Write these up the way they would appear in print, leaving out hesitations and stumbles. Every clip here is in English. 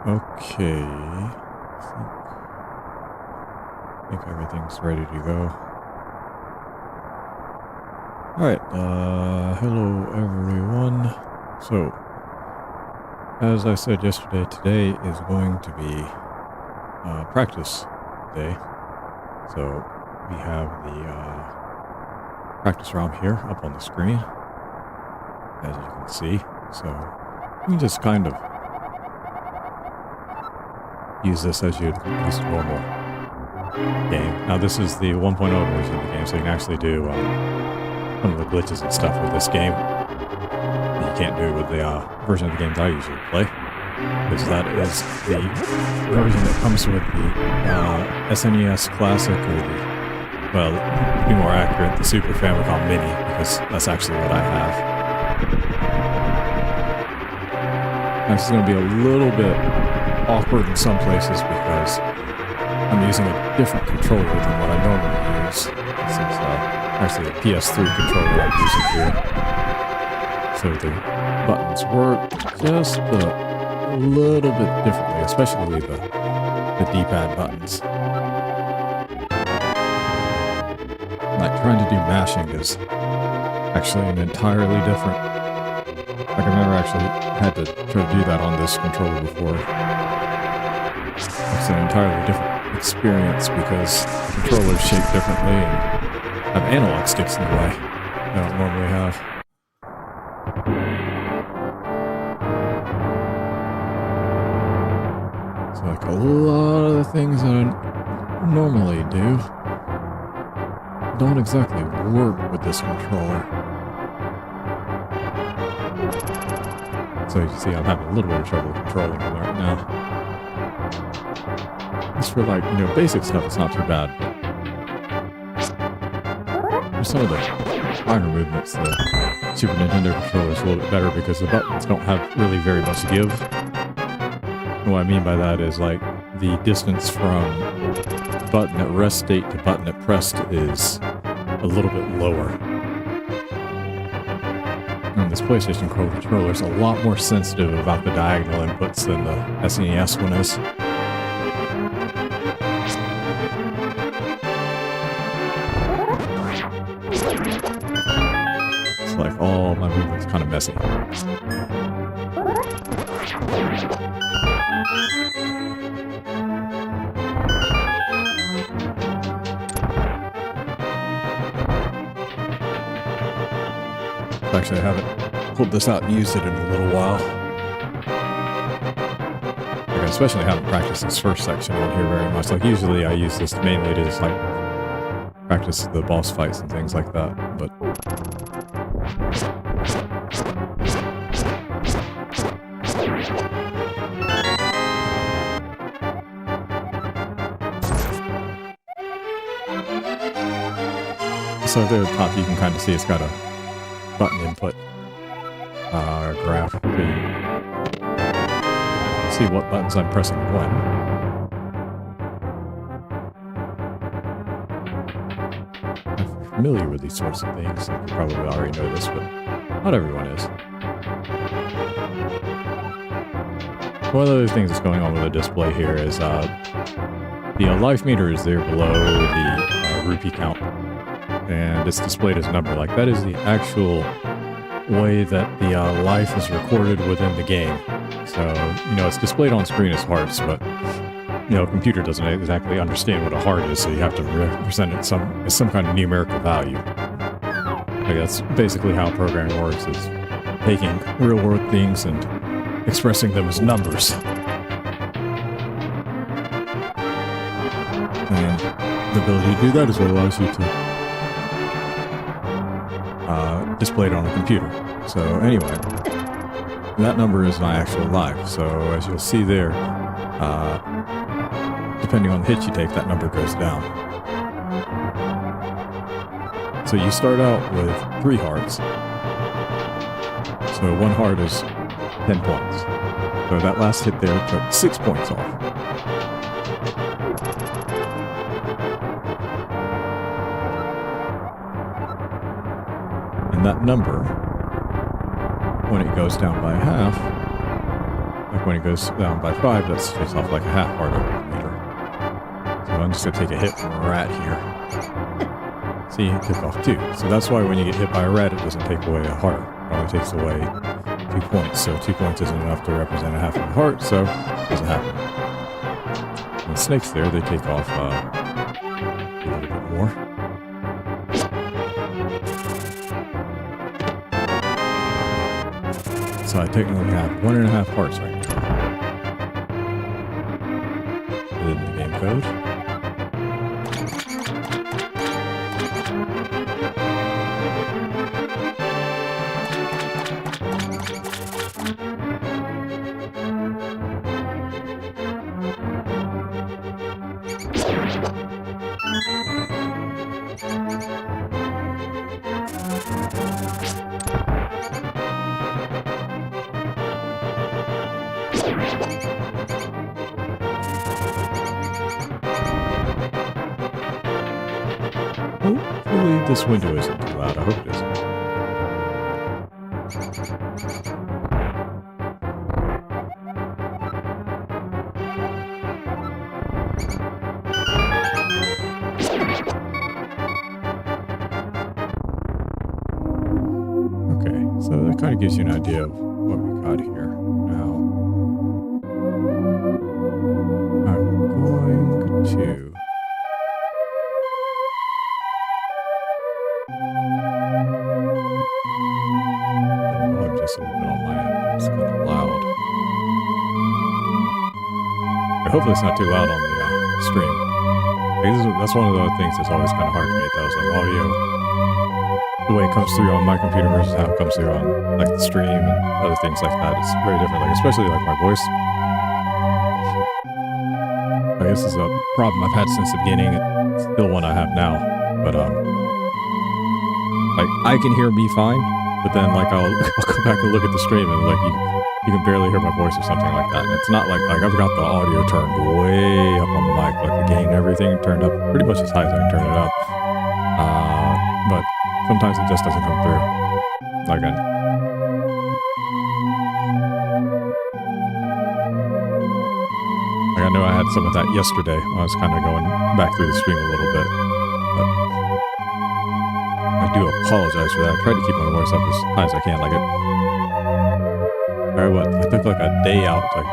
Okay. I think everything's ready to go. Alright, hello everyone. So, as I said yesterday, today is going to be practice day. So, we have the practice ROM here up on the screen, as you can see. So, you can just kind of use this as you'd use a normal game. Now, this is the 1.0 version of the game, so you can actually do some of the glitches and stuff with this game that you can't do with the version of the games I usually play, because that is the version that comes with the SNES Classic, or the, well, to be more accurate, the Super Famicom Mini, because that's actually what I have. This is going to be a little bit awkward in some places because I'm using a different controller than what I normally use. This is actually a PS3 controller I'm using here. So the buttons work just a little bit differently, especially the D-pad buttons. Like trying to do mashing is actually an entirely different. Like I've never actually had to try to do that on this controller before. It's an entirely different experience because the controller's shaped differently and have analog sticks in the way I don't normally have. So like a lot of the things that I normally do don't exactly work with this controller. So you see I'm having a little bit of trouble controlling it right now. Just for like, basic stuff, it's not too bad. For some of the minor movements, the Super Nintendo controller is a little bit better because the buttons don't have really very much give. And what I mean by that is like the distance from button at rest state to button at pressed is a little bit lower. And this PlayStation controller is a lot more sensitive about the diagonal inputs than the SNES one is. It's like all my movements kind of messy. Actually, I haven't pulled this out and used it in a little while. Like, I especially haven't practiced this first section on here very much. Like, usually I use this mainly to just, like, practice the boss fights and things like that, but... So there at the top you can kind of see it's got a button input graph. So you see what buttons I'm pressing when. If you're familiar with these sorts of things, like you probably already know this, but not everyone is. One of the other things that's going on with the display here is the life meter is there below the rupee count. And it's displayed as a number. Like, that is the actual way that the life is recorded within the game. So, it's displayed on screen as hearts, but, a computer doesn't exactly understand what a heart is, so you have to represent it as some kind of numerical value. Like, that's basically how programming works, is taking real-world things and expressing them as numbers. And the ability to do that is what allows you to displayed on a computer. So anyway, that number is my actual life. So as you'll see there, depending on the hit you take, that number goes down. So you start out with 3 hearts. So 1 heart is 10 points. So that last hit there took 6 points off. And that number, when it goes down by half, like when it goes down by 5, that takes off like a half heart over the meter. So I'm just going to take a hit from a rat here. See, it took off 2. So that's why when you get hit by a rat, it doesn't take away a heart. It only takes away 2 points. So 2 points isn't enough to represent a half of a heart, so it doesn't happen. And the snakes there, they take off a little bit more. So I technically have 1.5 hearts right now. Within the game code. Hopefully this window isn't too loud. I hope it isn't. Okay, so that kind of gives you an idea of what we got here. Now, I'm going to... Just a little bit on my end. It's kind of loud. Hopefully it's not too loud on the stream. That's one of the things that's always kind of hard to me. That was like audio, the way it comes through on my computer versus how it comes through on like the stream and other things like that. It's very different. Like especially like my voice. I guess this is a problem I've had since the beginning. It's still one I have now, but like I can hear me fine. But then, like, I'll go back and look at the stream, and like you can barely hear my voice or something like that. And it's not like I've got the audio turned way up on the mic, like the gain and everything turned up pretty much as high as I can turn it up. But sometimes it just doesn't come through. Like I know I had some of that yesterday when I was kind of going back through the stream a little bit. But I do apologize for that. I try to keep my voice up as high as I can. Like I took like a day out like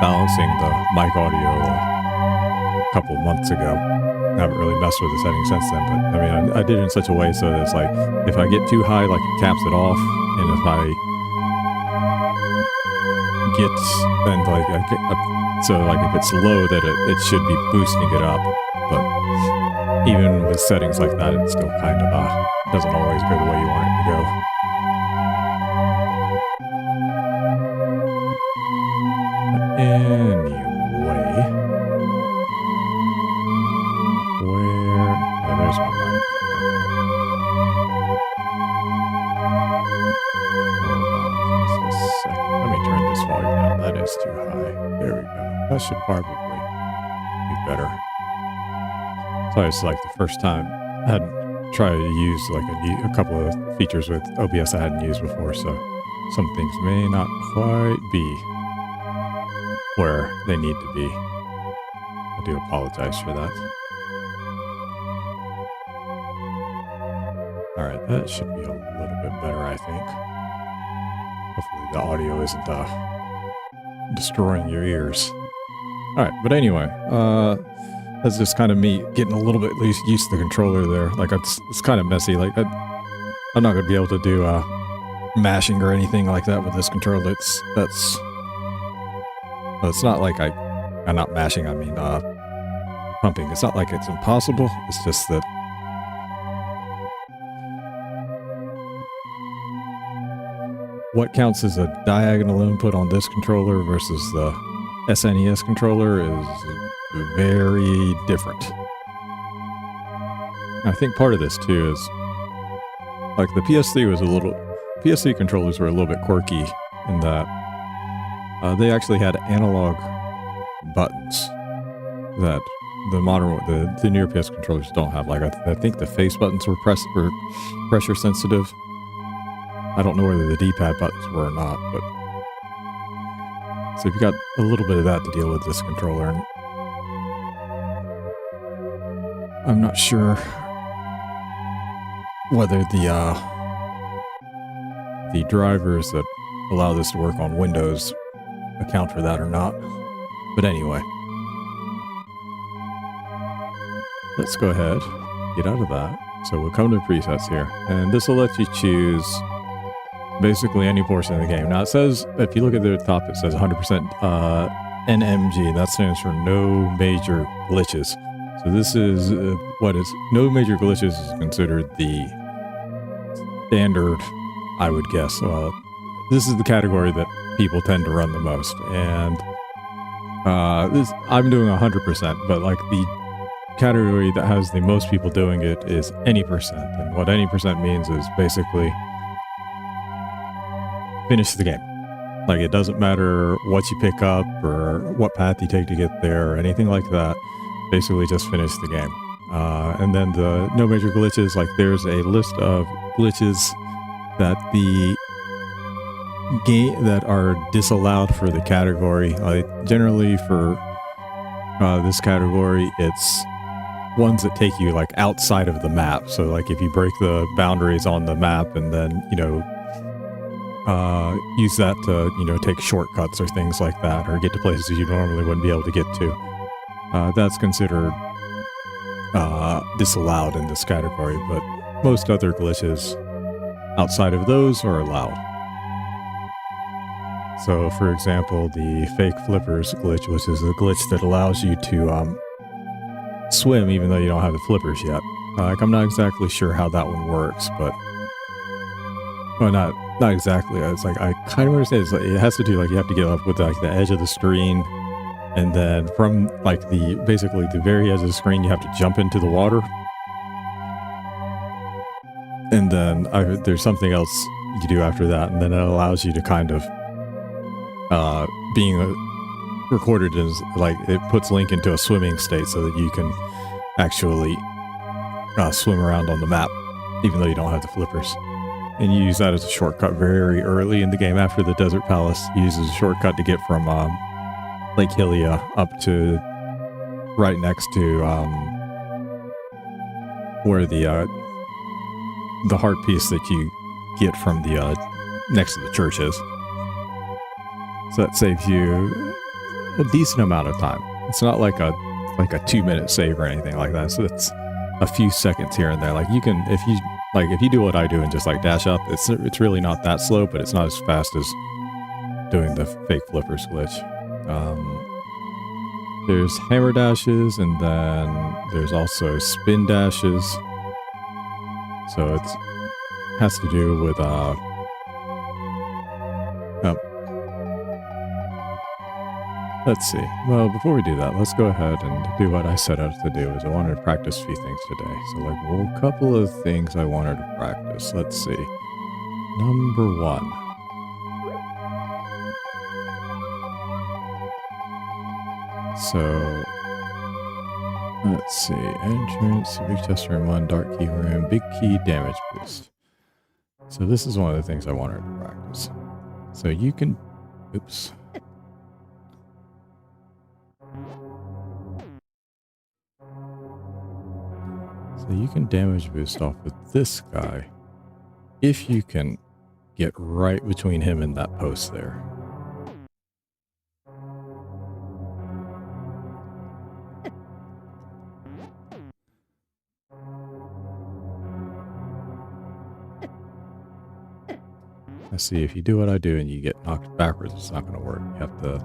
balancing the mic audio a couple of months ago. I haven't really messed with the settings since then, but I mean, I did it in such a way so that it's like if I get too high, like it caps it off, and if I get then like so like if it's low, that it should be boosting it up, but even with settings like that, it still kind of doesn't always go the way you want it to go. But anyway, there's my mic. Hold on just a second. Let me turn this volume down. That is too high. There we go. That should probably be better. So it's like the first time I hadn't tried to use like a couple of features with OBS I hadn't used before, so some things may not quite be where they need to be. I do apologize for that. Alright, that should be a little bit better, I think. Hopefully the audio isn't destroying your ears. Alright, but anyway, that's just kind of me getting a little bit at least used to the controller there. Like it's kind of messy. Like I'm not going to be able to do mashing or anything like that with this controller. It's not like I'm not mashing. I mean pumping. It's not like it's impossible. It's just that what counts as a diagonal input on this controller versus the SNES controller is very different. I think part of this too is like the PS3 controllers were a little bit quirky in that they actually had analog buttons that the modern the newer PS controllers don't have. Like I think the face buttons were pressure sensitive. I don't know whether the D-pad buttons were or not, but So you've got a little bit of that to deal with this controller. And I'm not sure whether the drivers that allow this to work on Windows account for that or not. But anyway, let's go ahead, get out of that. So we'll come to presets here, and this will let you choose basically any portion of the game. Now it says, if you look at the top, it says 100% NMG. That stands for no major glitches. So this is what is no major glitches is considered the standard, I would guess. This is the category that people tend to run the most, and this I'm doing 100%, but like the category that has the most people doing it is any percent, and what any percent means is basically finish the game. Like, it doesn't matter what you pick up or what path you take to get there or anything like that. Basically just finish the game. And then the no major glitches, like there's a list of glitches that the game that are disallowed for the category. Like generally for this category, it's ones that take you like outside of the map. So like if you break the boundaries on the map and then, you know, use that to, you know, take shortcuts or things like that, or get to places you normally wouldn't be able to get to. That's considered disallowed in this category, but most other glitches outside of those are allowed. So, for example, the fake flippers glitch, which is a glitch that allows you to swim even though you don't have the flippers yet. Like, I'm not exactly sure how that one works, but... Well, not exactly. It's like, I kind of understand. It's like, it has to do, like, you have to get up with, like, the edge of the screen, and then from, like, basically the very edge of the screen, you have to jump into the water. And then there's something else you do after that, and then it allows you to kind of, being recorded as, like, it puts Link into a swimming state so that you can actually swim around on the map, even though you don't have the flippers. And you use that as a shortcut very early in the game. After the Desert Palace, you use as a shortcut to get from Lake Hylia up to right next to where the heart piece that you get from the next to the church is. So that saves you a decent amount of time. It's not like a 2-minute save or anything like that. So it's a few seconds here and there. Like, you can, if you do what I do and just like dash up, it's really not that slow, but it's not as fast as doing the fake flippers glitch. There's hammer dashes, and then there's also spin dashes. So it has to do with let's see. Well, before we do that, let's go ahead and do what I set out to do. Is I wanted to practice a few things today. So, like, well, a couple of things I wanted to practice. Let's see. Number 1. So, let's see. Entrance, big chest room 1, dark key room, big key damage boost. So this is one of the things I wanted to practice. So you can... Oops. So you can damage boost off with this guy if you can get right between him and that post there. Let's see, if you do what I do and you get knocked backwards, it's not going to work. You have to...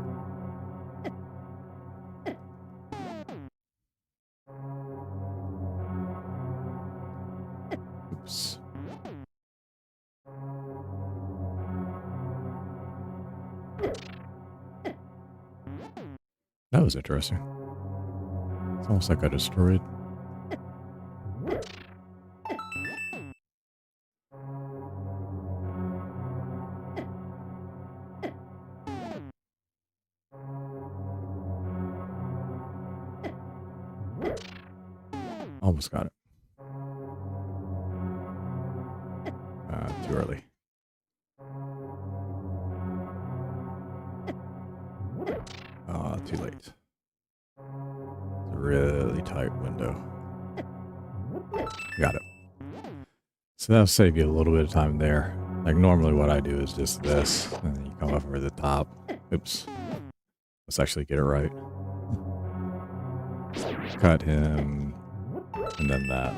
Oops. That was interesting. It's almost like I destroyed. Almost got it. Too early. Too late. It's a really tight window. Got it. So that'll save you a little bit of time there. Like normally what I do is just this, and then you come over the top. Oops. Let's actually get it right. Cut him, and then that.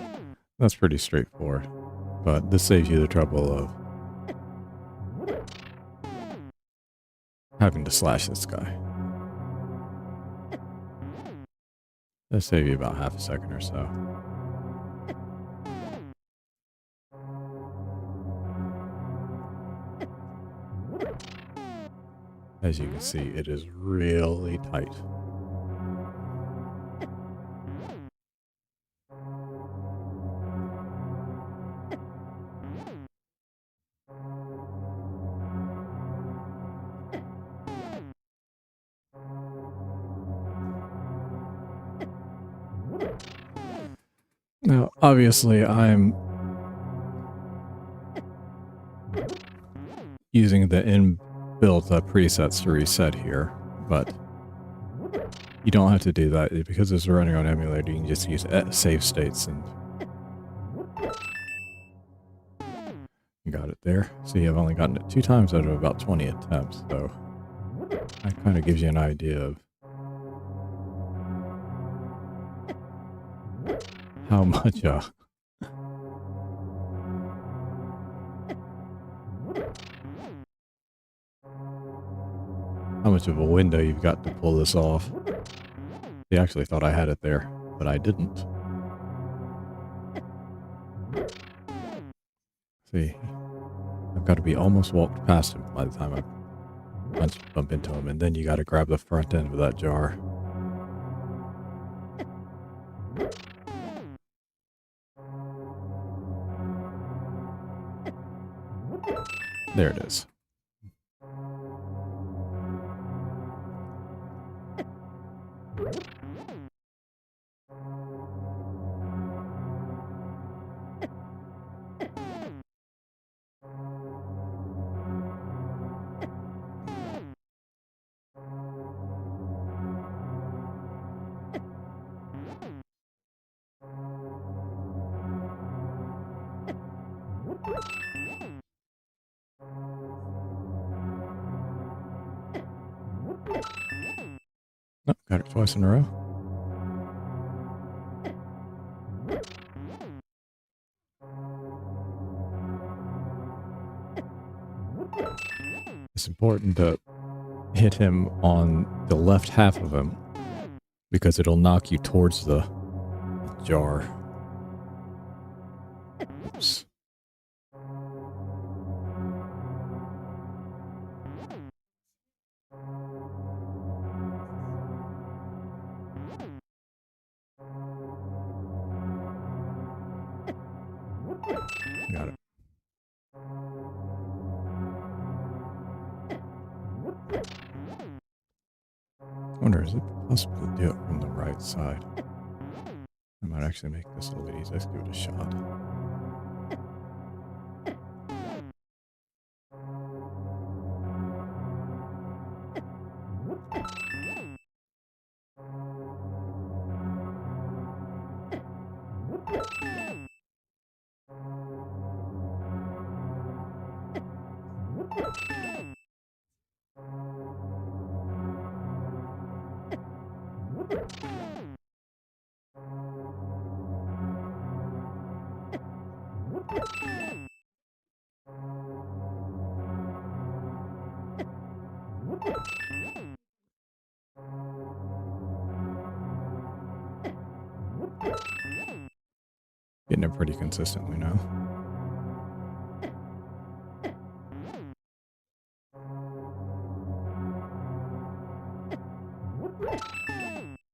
That's pretty straightforward. But this saves you the trouble of having to slash this guy. That'll save you about half a second or so. As you can see, it is really tight. Now, obviously, I'm using the inbuilt presets to reset here, but you don't have to do that. Because it's running on emulator, you can just use save states and you got it there. So you have only gotten it 2 times out of about 20 attempts, so that kind of gives you an idea of how much how much of a window you've got to pull this off. I actually thought I had it there, but I didn't. See, I've got to be almost walked past him by the time I bump into him, and then you got to grab the front end of that jar. There it is. Oh, got it twice in a row. It's important to hit him on the left half of him because it'll knock you towards the jar. Oops. Got it. I wonder, is it possible to do it from the right side? I might actually make this a little bit easier. Let's give it a shot. Getting it pretty consistently now.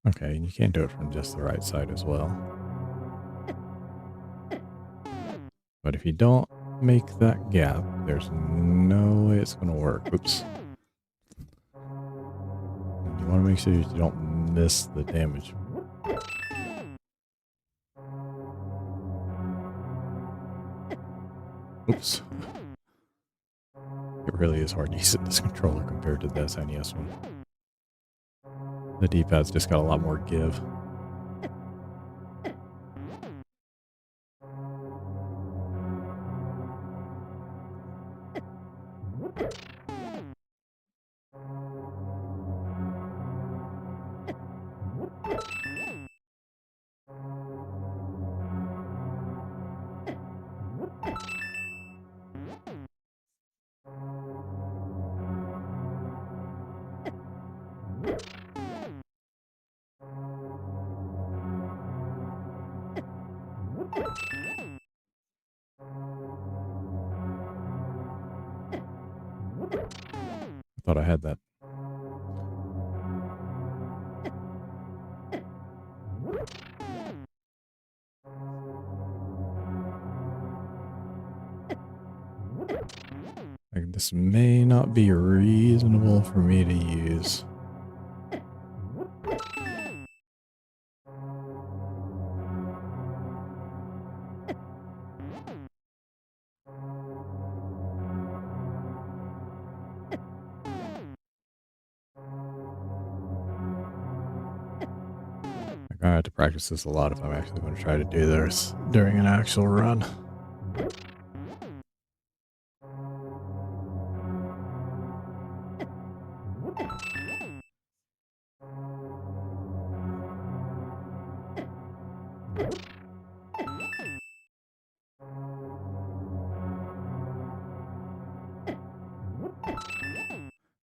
Okay, and you can't do it from just the right side as well. But if you don't make that gap, there's no way it's going to work. Oops. And you want to make sure you don't miss the damage. Oops. It really is hard using this controller compared to the SNES one. The D-pad's just got a lot more give. I thought I had that. Like, this may not be reasonable for me to use. I have to practice this a lot if I'm actually going to try to do this during an actual run.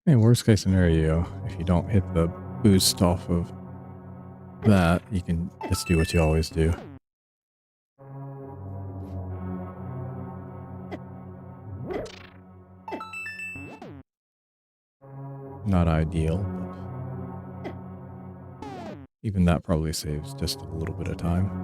In worst case scenario, if you don't hit the boost off of that, you can just do what you always do. Not ideal, but even that probably saves just a little bit of time.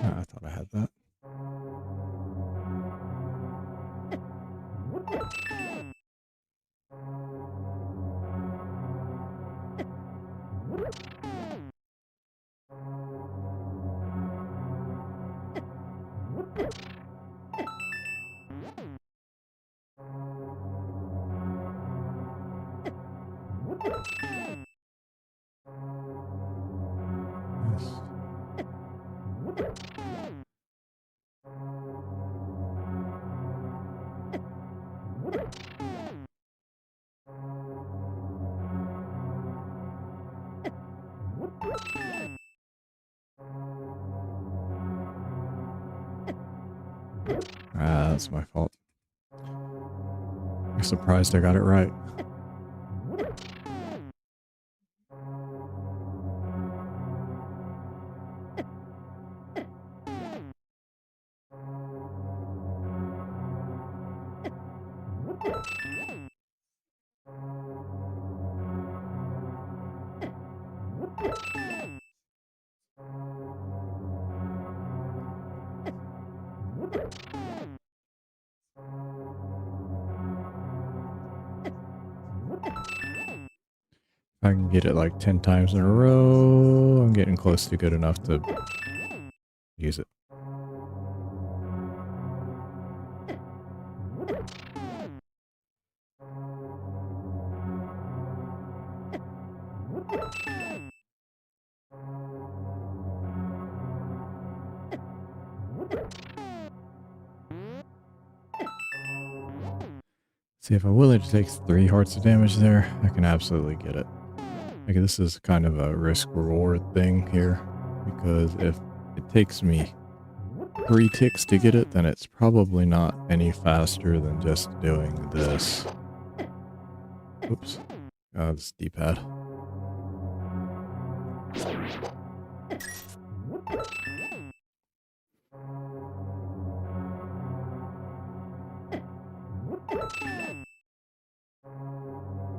I thought I had that. That's my fault. I'm surprised I got it right. If I can get it like 10 times in a row, I'm getting close to good enough to use it. See, if I'm willing to take 3 hearts of damage there, I can absolutely get it. Like, this is kind of a risk-reward thing here, because if it takes me 3 ticks to get it, then it's probably not any faster than just doing this. Oops. This D-pad.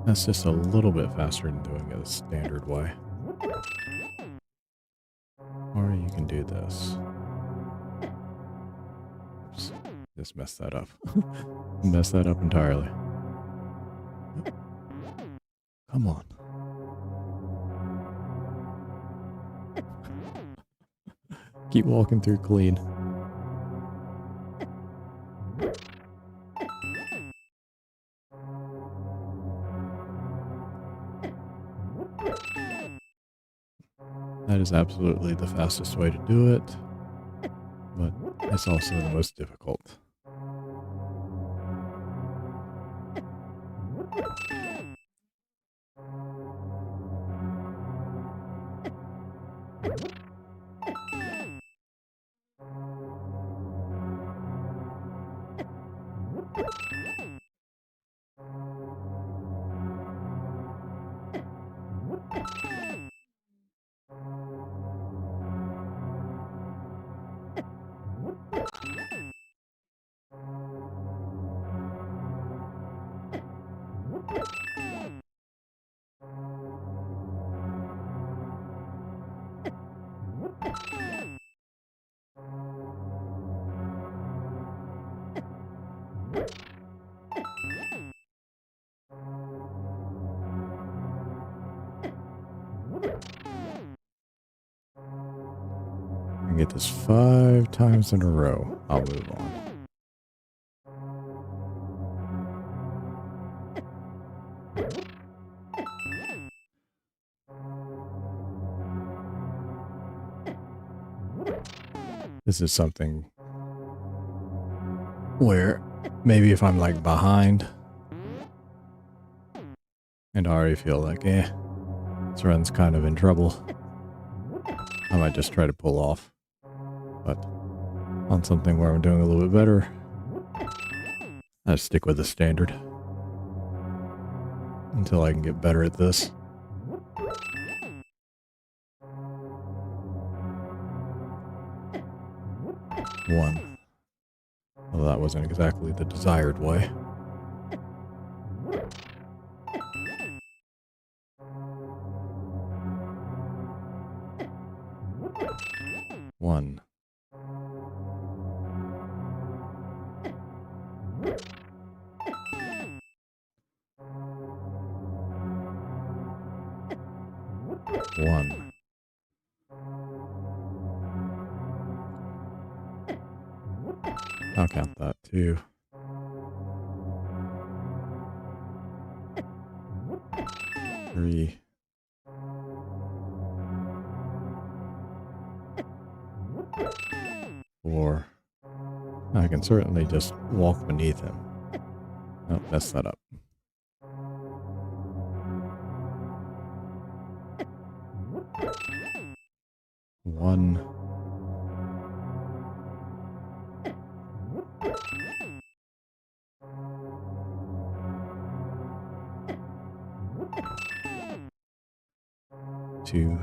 That's just a little bit faster than doing it the standard way. can do this. Oops, just messed that up. Messed that up entirely. Come on. Keep walking through clean. That is absolutely the fastest way to do it, but it's also the most difficult. I can get this 5 times in a row. I'll move on. This is something where maybe if I'm like behind and I already feel like, this run's kind of in trouble, I might just try to pull off. But on something where I'm doing a little bit better, I stick with the standard until I can get better at this. One. Well, that wasn't exactly the desired way. One. One. I'll count that too. Three. Four. I can certainly just walk beneath him. Oh, messed that up. One. Two.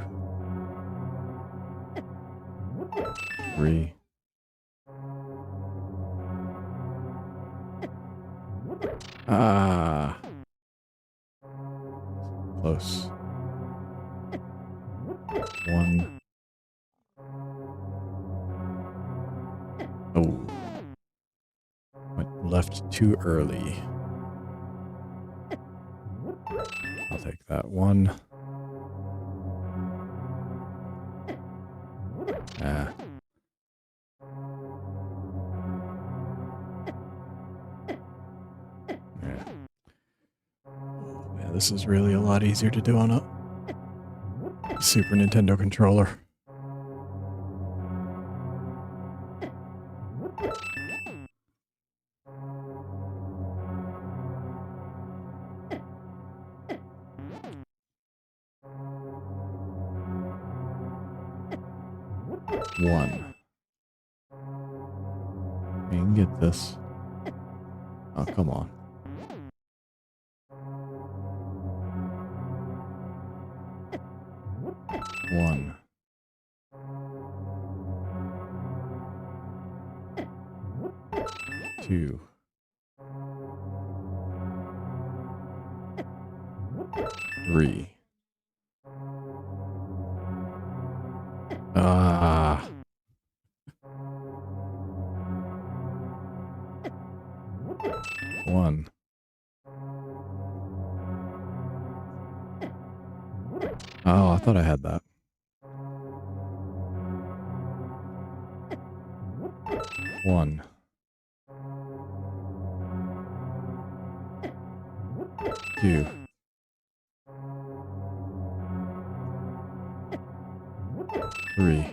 Three. Ah. Close. One. Oh. Went left too early. I'll take that one. Ah. Yeah. Oh, man, this is really a lot easier to do on a Super Nintendo controller. One. You can get this. Oh, come on. One. Two. Three. Ah. Oh, I thought I had that. One. Two. Three.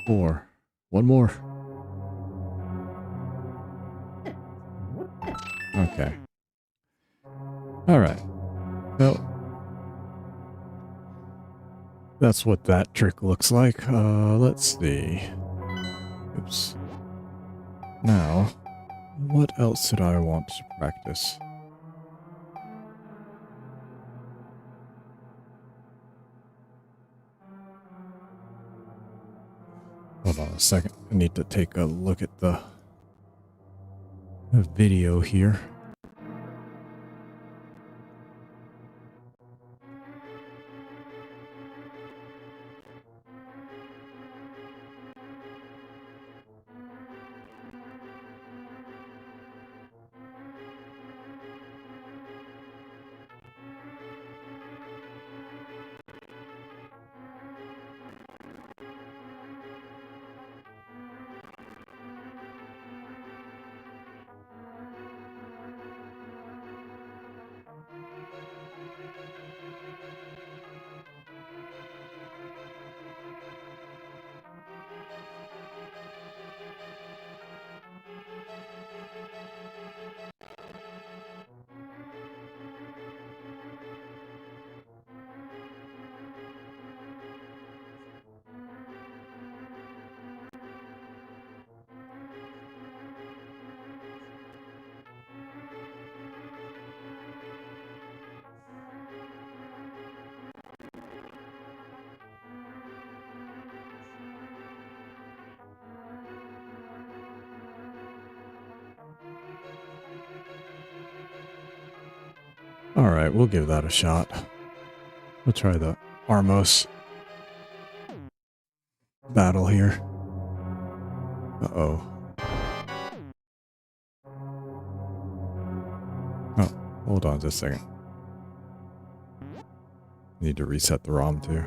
Four. One more. Okay. All right. Well, that's what that trick looks like. Let's see. Oops. Now, what else did I want to practice? Hold on a second. I need to take a look at the video here. All right, we'll give that a shot. We'll try the Armos battle here. Uh-oh. Oh, hold on just a second. Need to reset the ROM too.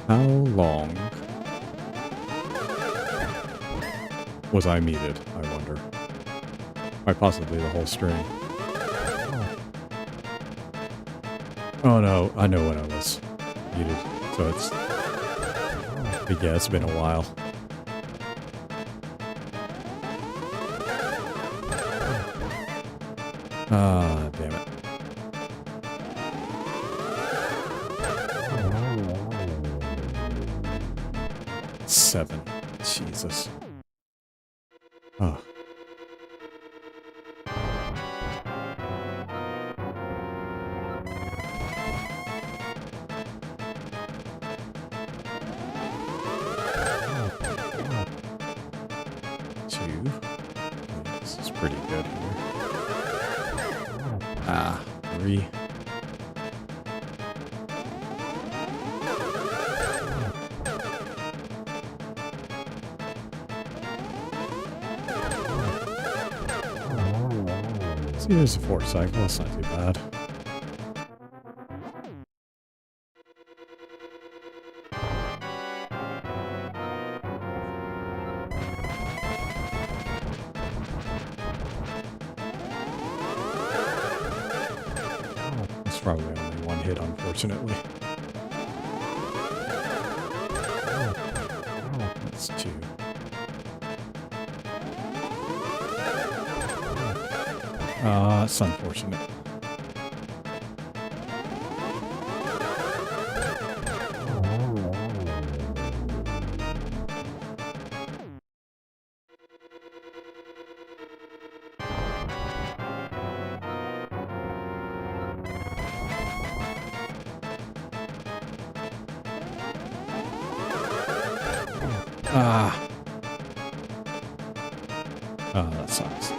How long was I muted, I wonder? Quite possibly the whole stream. Oh no, I know when I was muted, so it's... But yeah, it's been a while. Ah, damn it. Seven. Jesus. Oh. Two. This is pretty good here. Ah, three. See, there's a fourth cycle. That's not too bad. It's probably only one hit, unfortunately. That's two. It's unfortunate. That sucks.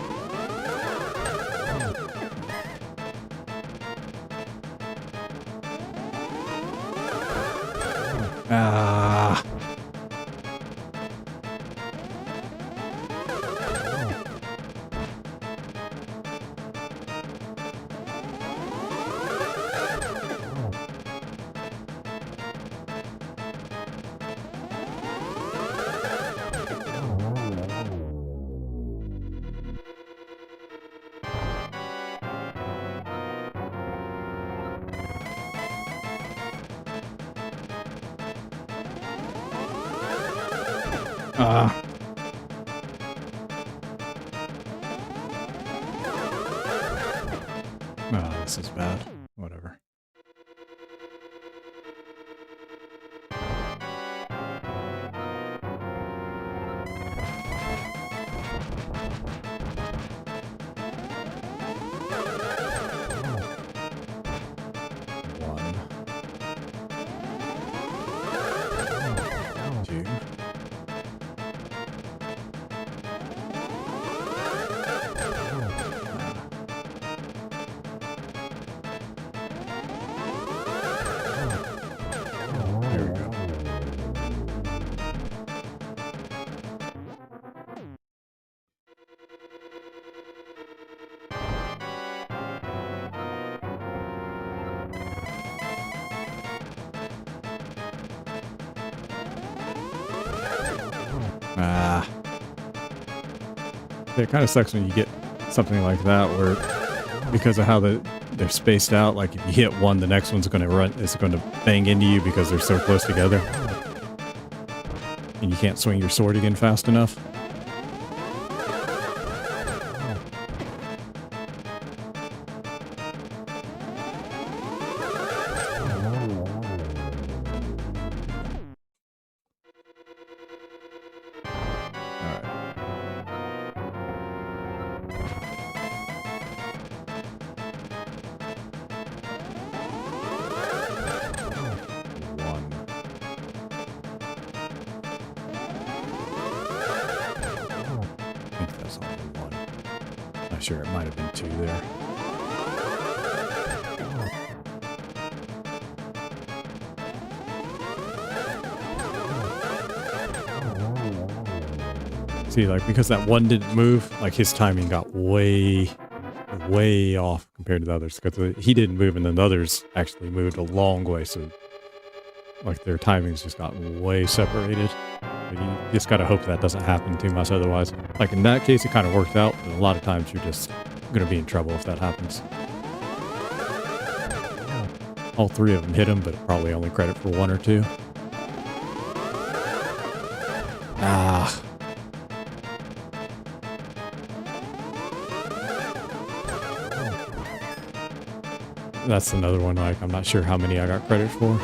This is bad. Whatever. One. Two. Ah. It kind of sucks when you get something like that where, because of how they're spaced out, like if you hit one, the next one's going to run, it's going to bang into you because they're so close together. And you can't swing your sword again fast enough. Sure, it might have been 2 there. See, like, because that one didn't move, like, his timing got way off compared to the others. Because he didn't move, and then the others actually moved a long way, so, like, their timings just got way separated. You just gotta hope that doesn't happen too much otherwise. Like in that case, it kind of worked out, but a lot of times you're just gonna be in trouble if that happens. All 3 of them hit him, but probably only credit for 1 or 2. Ah. That's another one, like, I'm not sure how many I got credit for.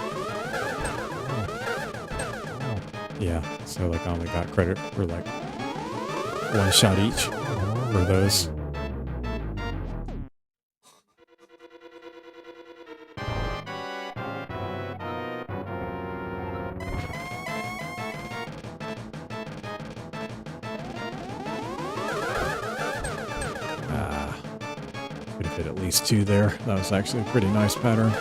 Yeah, so like I only got credit for like 1 shot each for those. Could have hit at least 2 there. That was actually a pretty nice pattern.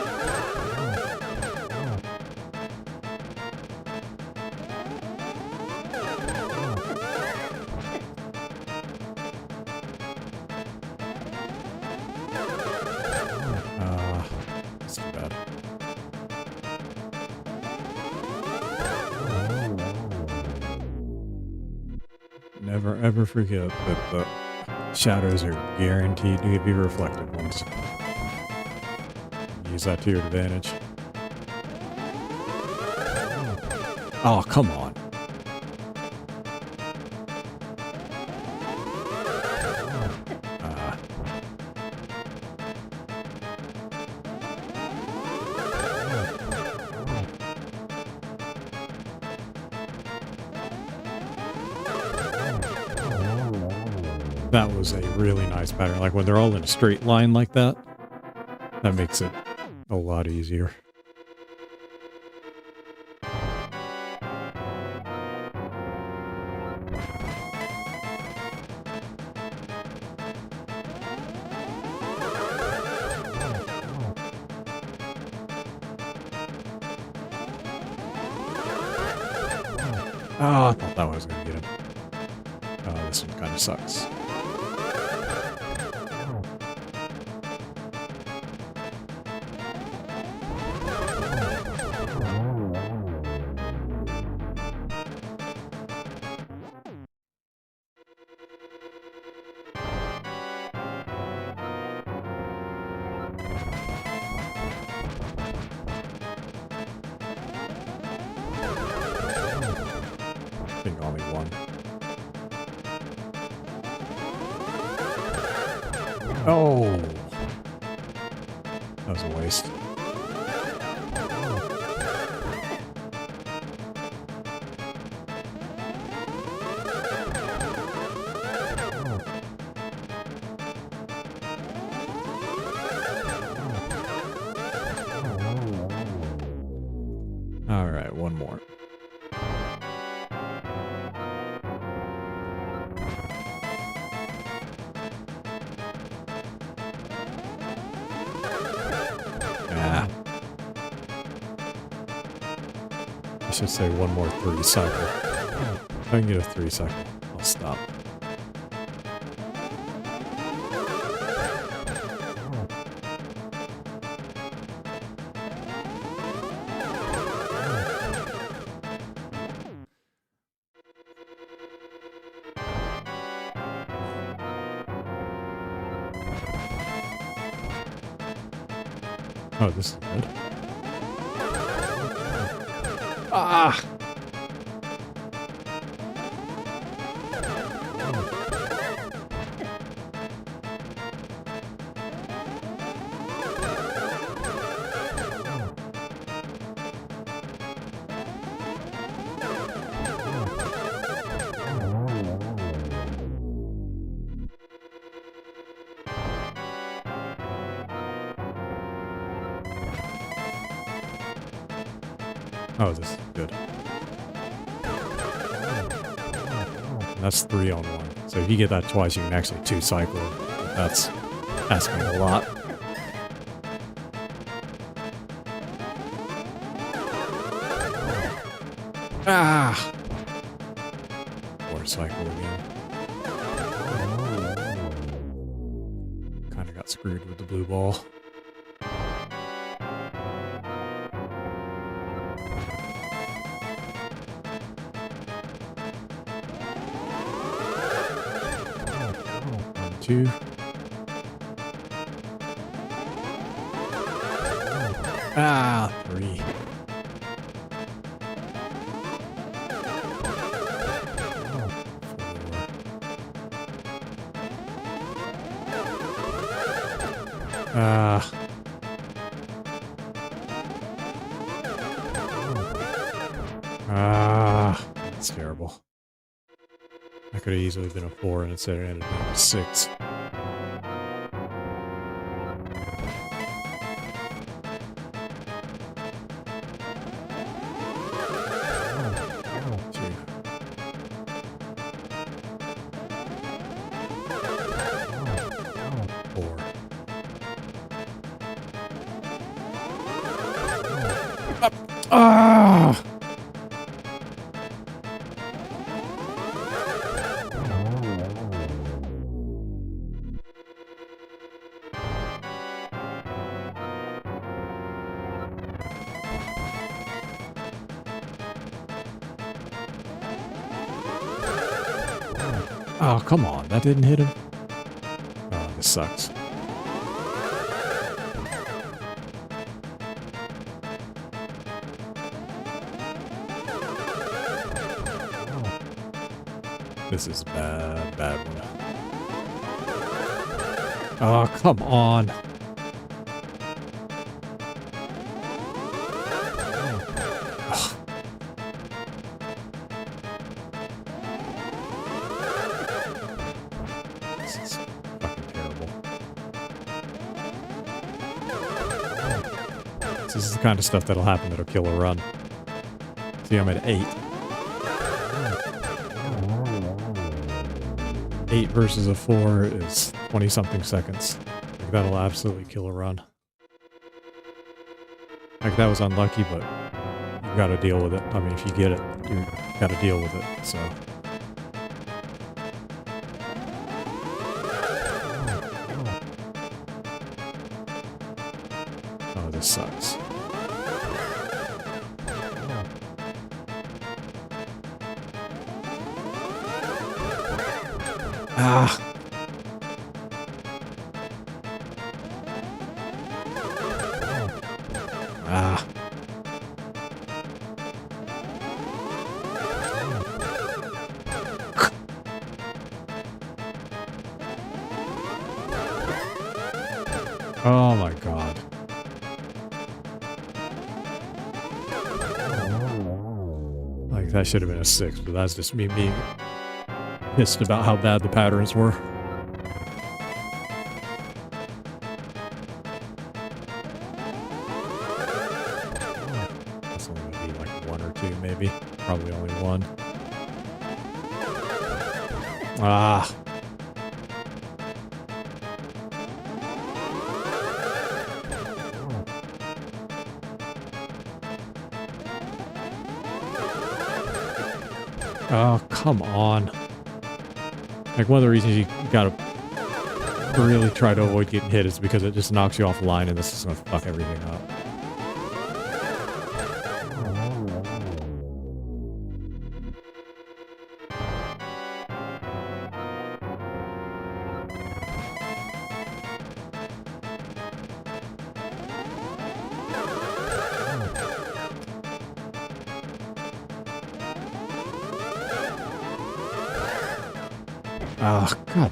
Never ever forget that the shadows are guaranteed to give you reflective ones. Use that to your advantage. Oh, come on. That was a really nice pattern. Like when they're all in a straight line like that, that makes it a lot easier. Oh, I thought that was going to get him. Oh, this one kind of sucks. I think only 1. Oh! That was a waste. All right, 1 more. I should say 1 more 3 cycle. If I can get a 3 cycle, I'll stop. Oh, this is good. Ah! Oh, this is good. And that's 3 on 1. So if you get that twice, you can actually 2-cycle. That's asking a lot. Ah! 4-cycle again. Kinda got screwed with the blue ball. Two. Ah, 3. Ah. Ah, that's terrible. That could have easily been a 4 and instead it ended up being a 6. Ah! Oh, come on. That didn't hit him? Oh, this sucks. This is bad one. Oh, come on. This is fucking terrible. This is the kind of stuff that'll happen that'll kill a run. See, I'm at 8. 8 versus a 4 is 20-something seconds. Like, that'll absolutely kill a run. Like, that was unlucky, but you gotta deal with it. I mean, if you get it, you gotta deal with it, so. Oh, this sucks. Ah. Ah. Oh my god. Like, that should have been a 6, but that's just me being pissed about how bad the patterns were. That's only gonna be like 1 or 2, maybe. Probably only 1. Ah. Oh, come on. Like, one of the reasons you gotta really try to avoid getting hit is because it just knocks you off the line and this is gonna fuck everything up. Oh, God.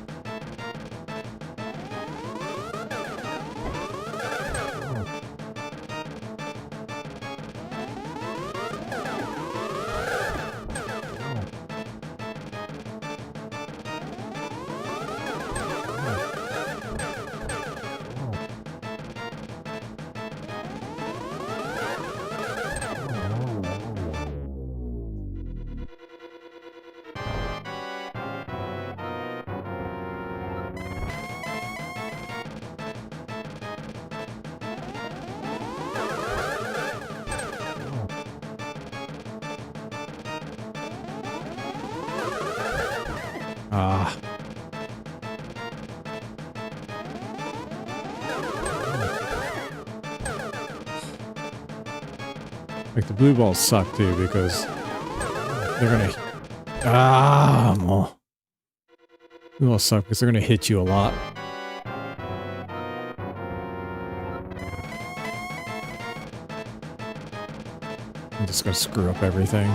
Ah. Like, the blue balls suck too because they're gonna... Ah, well. Blue balls suck because they're gonna hit you a lot. I'm just gonna screw up everything.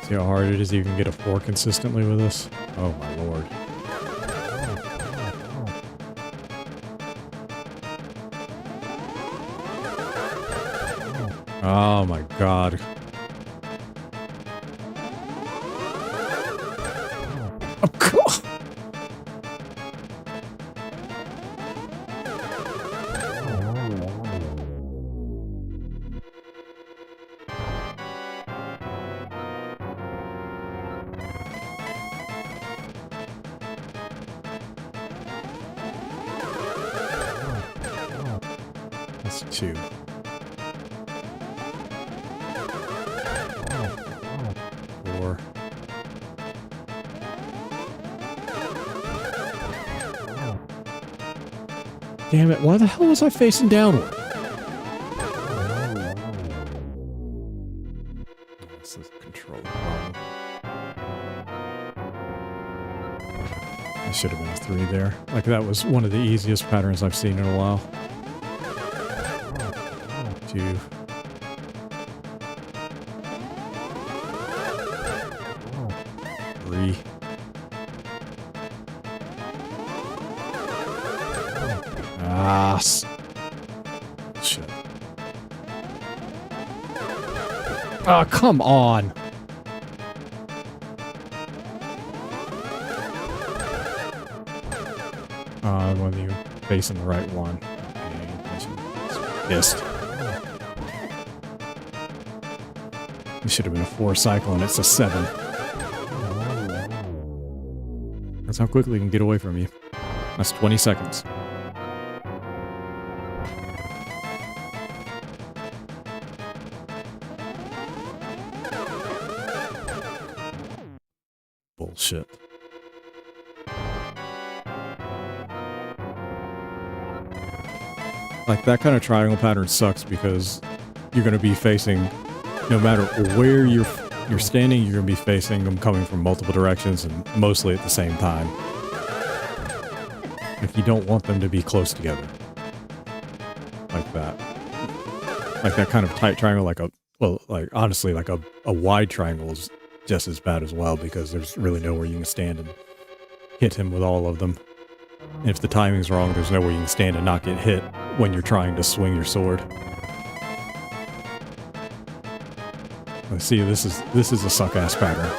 See how hard it is to even get a 4 consistently with this? Oh my lord. Oh my god. Oh god! That's 2. Four. Damn it, why the hell was I facing downward? This is a control problem. I should have been a 3 there. Like, that was one of the easiest patterns I've seen in a while. 2. Three. Ah, shit. Oh, come on. When you're facing the right one. Pissed. It should have been a 4 cycle and it's a 7. That's how quickly it can get away from you. That's 20 seconds. Bullshit. Like, that kind of triangle pattern sucks because you're going to be facing, no matter where you're standing, you're going to be facing them coming from multiple directions and mostly at the same time. If you don't want them to be close together. Like that. Like that kind of tight triangle, like a, well, like, honestly, like a wide triangle is just as bad as well because there's really nowhere you can stand and hit him with all of them. And if the timing's wrong, there's nowhere you can stand and not get hit when you're trying to swing your sword. Let's see, this is a suck-ass pattern.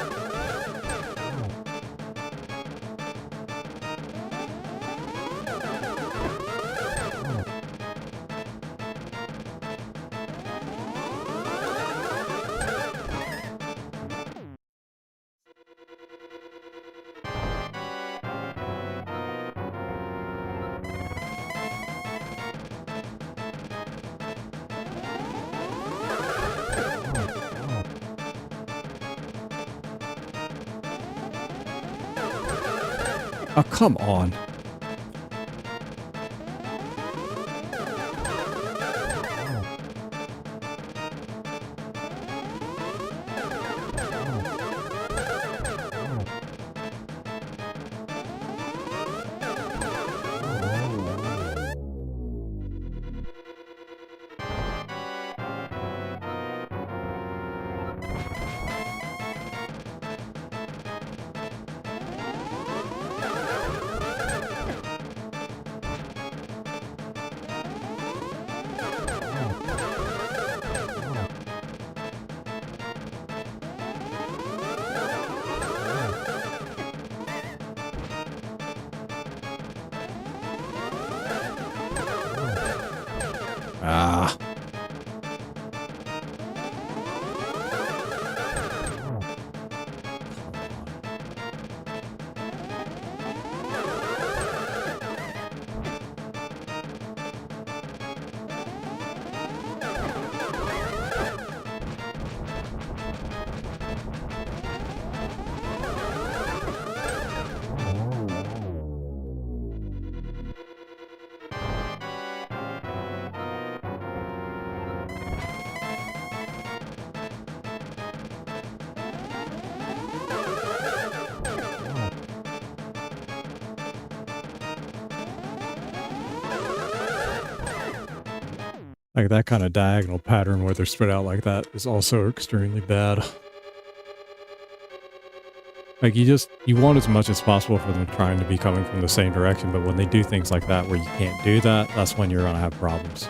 Oh, come on. Ah. Like that kind of diagonal pattern where they're spread out like that is also extremely bad. Like you want as much as possible for them trying to be coming from the same direction, but when they do things like that where you can't do that, that's when you're gonna have problems.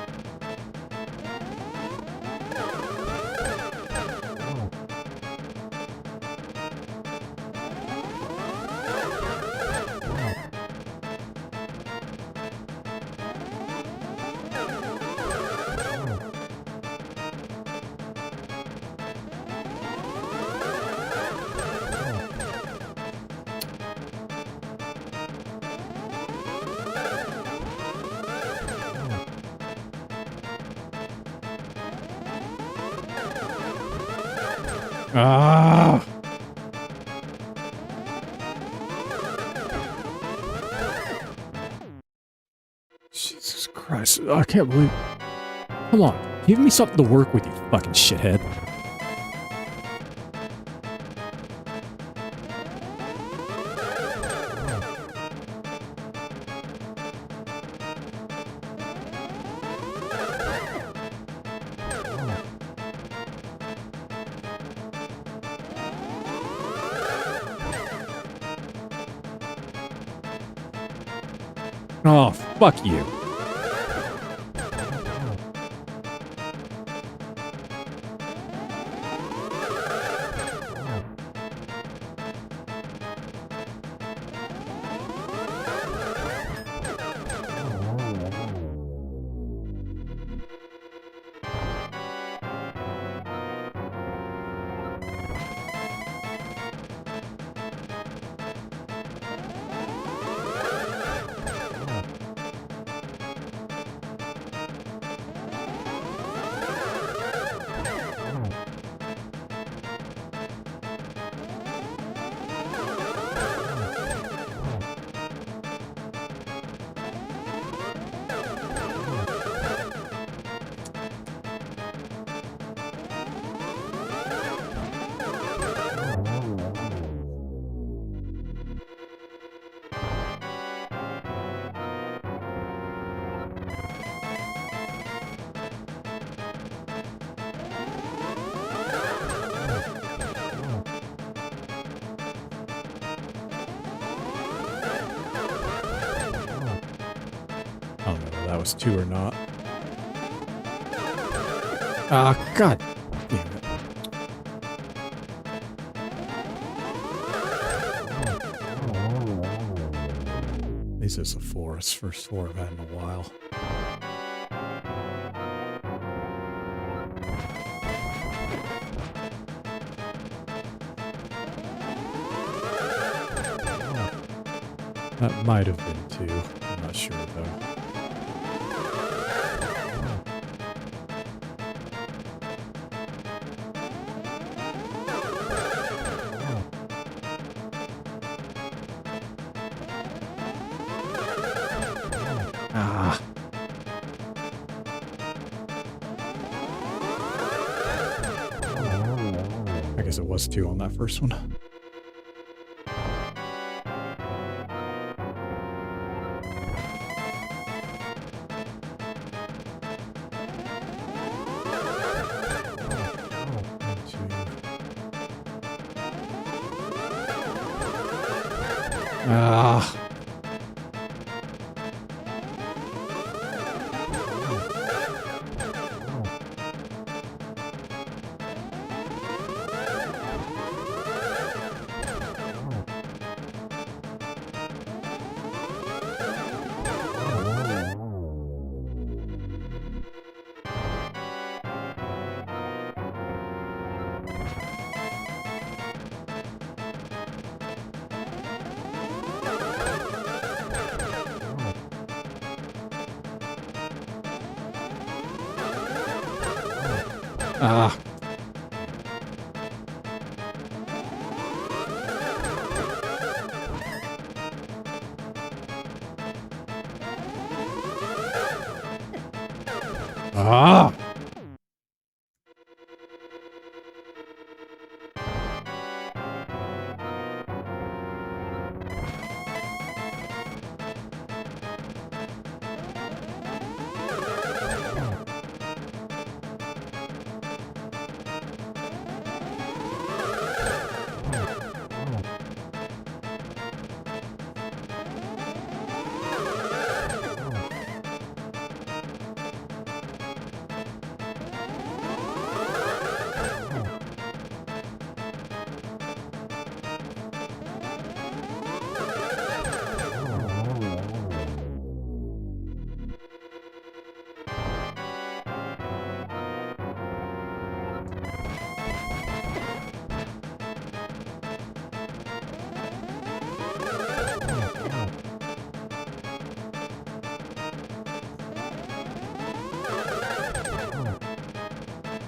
Ah! Jesus Christ. I can't believe... Come on. Give me something to work with, you fucking shithead. Oh, fuck you. I don't know whether that was 2 or not. Ah, god damn it. This is a 4. It's the first 4 I've had in a while. That might have been 2. I'm not sure though. guess it was 2 on that first one. Ah. Ah. Ah.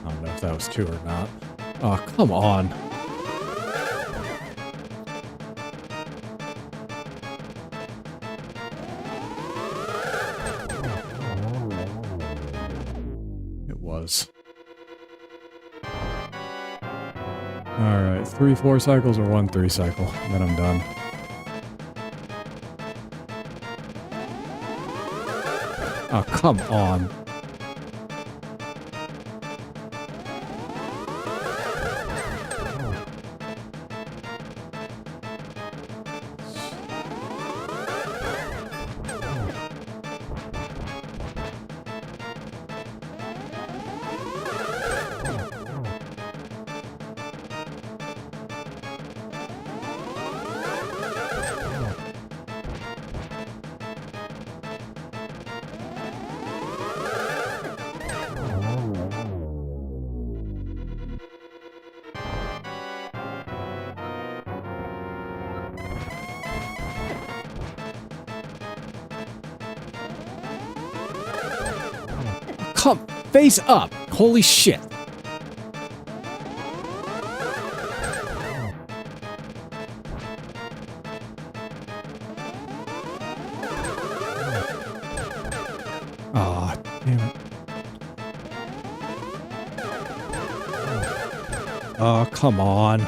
I don't know if that was 2 or not. Oh, come on. It was. Alright, 3 4 cycles or 1 3 cycle, and then I'm done. Oh, come on. Come, face up! Holy shit! Aw, damn it. Oh, come on.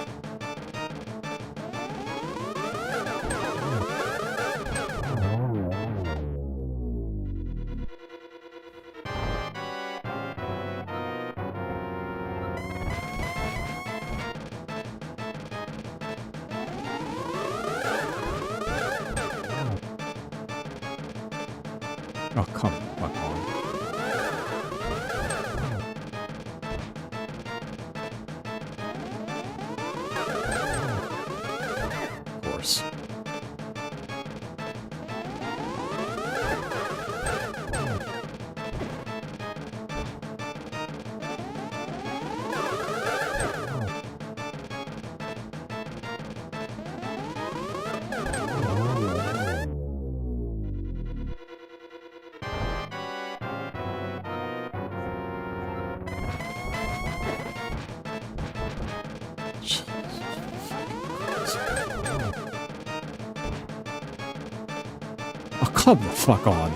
Oh, come fuck on. Of course. Oh, come the fuck on.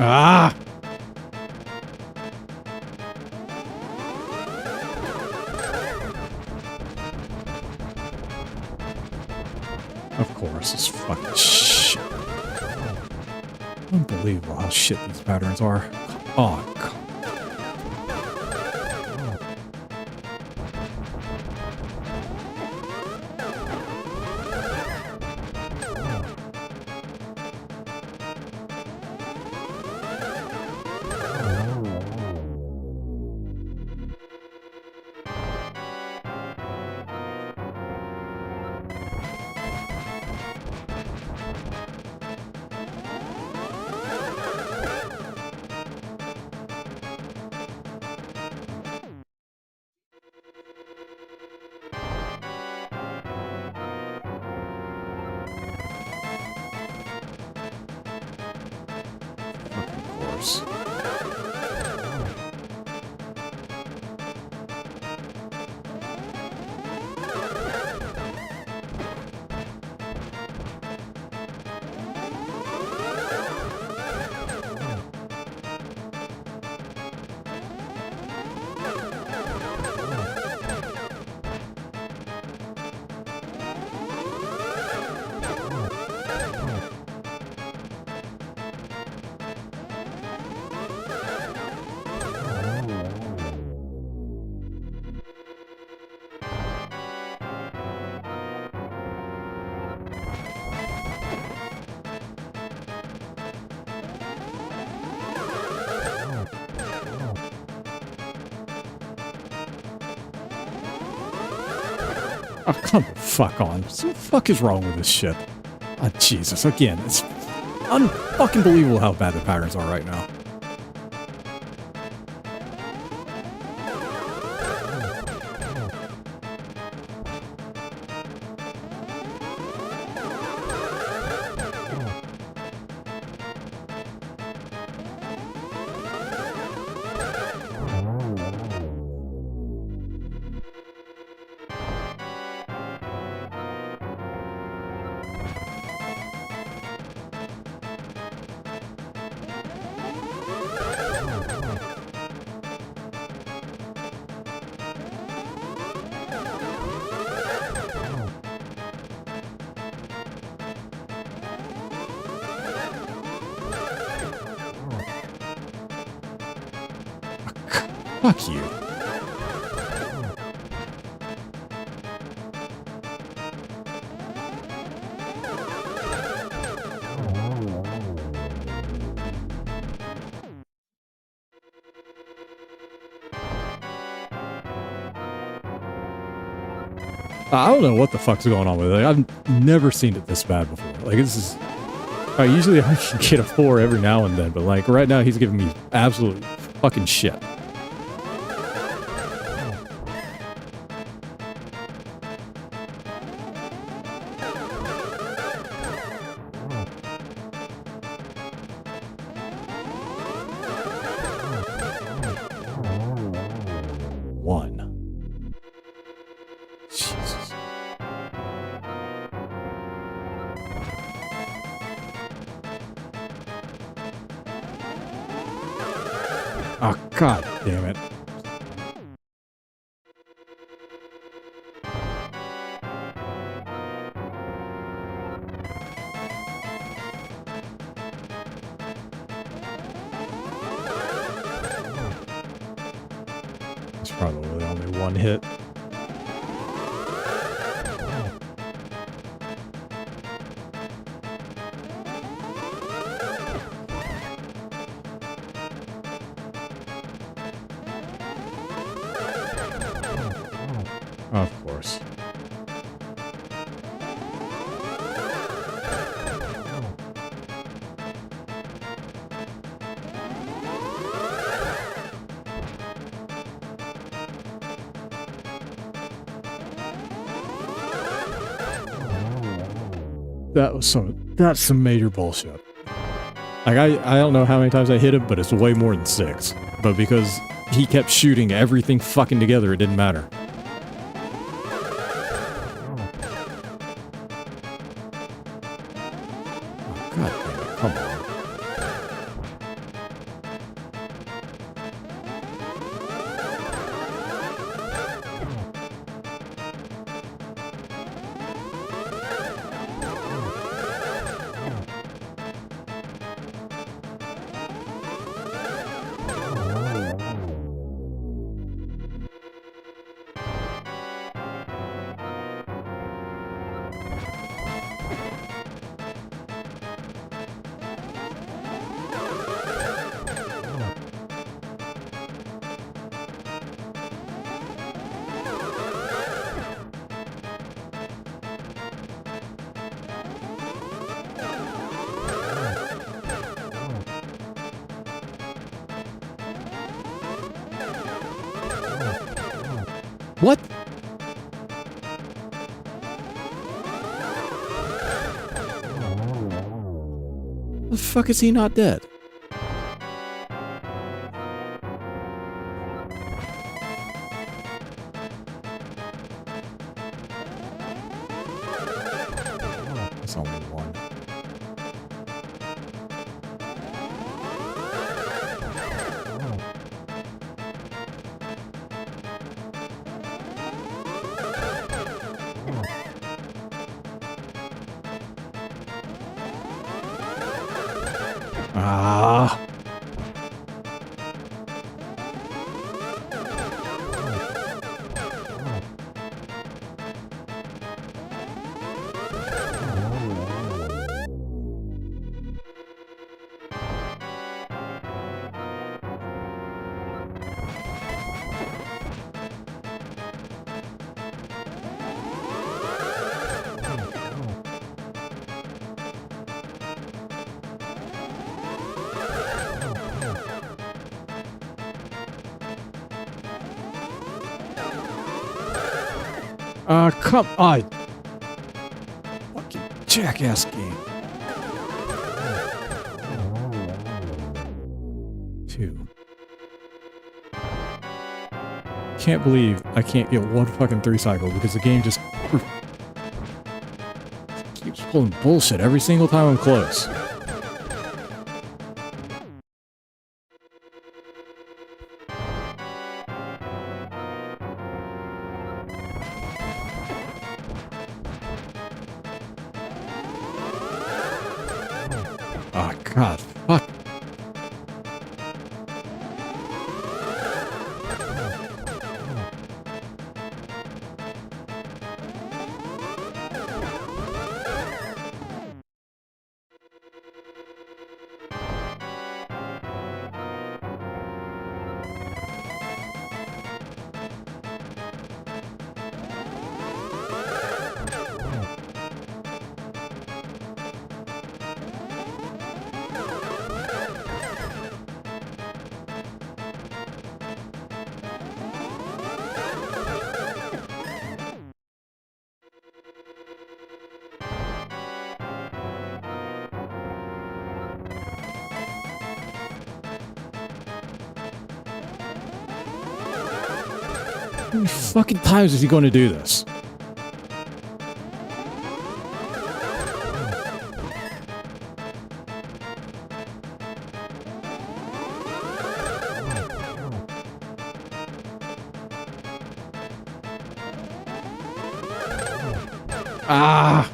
Ah! Of course, it's fucking shit. Unbelievable how shit these patterns are. Oh, God. Oh, come the fuck on. What the fuck is wrong with this shit? Oh, Jesus. Again, it's unfucking believable how bad the patterns are right now. Fuck you. I don't know what the fuck's going on with it. I've never seen it this bad before. Like, this is... usually I can get a 4 every now and then, but like, right now he's giving me absolute fucking shit. Oh, God damn it. It's probably only one hit. Of course. That's some major bullshit. Like, I don't know how many times I hit him, but it's way more than 6. But because he kept shooting everything fucking together, it didn't matter. God damn it, come on. What? The fuck is he not dead? That's only one. Ah. Come on. Fucking jackass game. 2. Can't believe I can't get one fucking 3 cycle because the game just keeps pulling bullshit every single time I'm close. Oh, God, fuck. How many fucking times is he going to do this? Ah!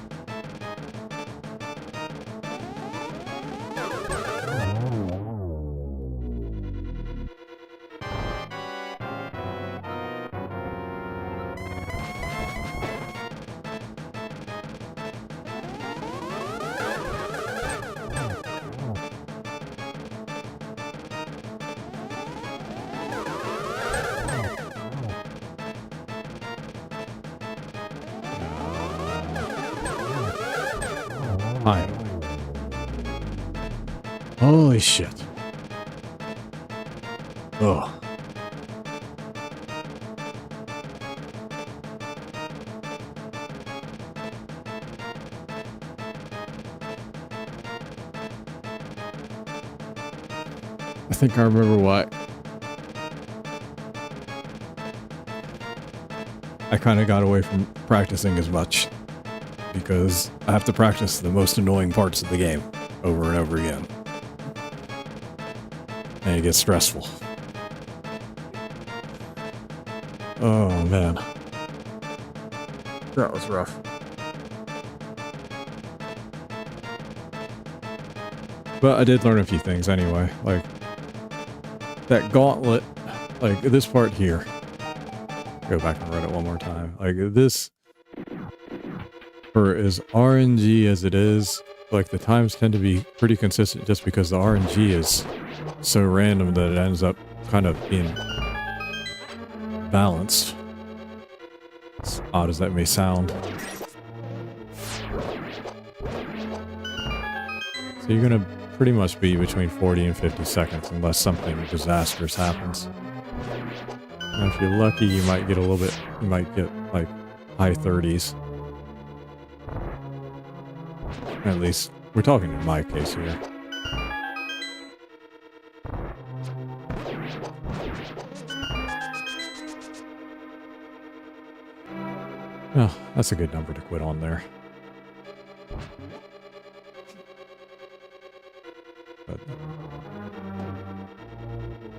Hi. Holy shit. Ugh. I think I remember why. I kind of got away from practicing as much. Because I have to practice the most annoying parts of the game over and over again. And it gets stressful. Oh, man. That was rough. But I did learn a few things anyway. Like, that gauntlet, like this part here. Go back and read it one more time. Like, this... For as RNG as it is, like the times tend to be pretty consistent just because the RNG is so random that it ends up kind of being balanced. As odd as that may sound. So you're gonna pretty much be between 40 and 50 seconds unless something disastrous happens. And if you're lucky, you might get a little bit, you might get like high 30s. At least, we're talking in my case here. Oh, that's a good number to quit on there. But,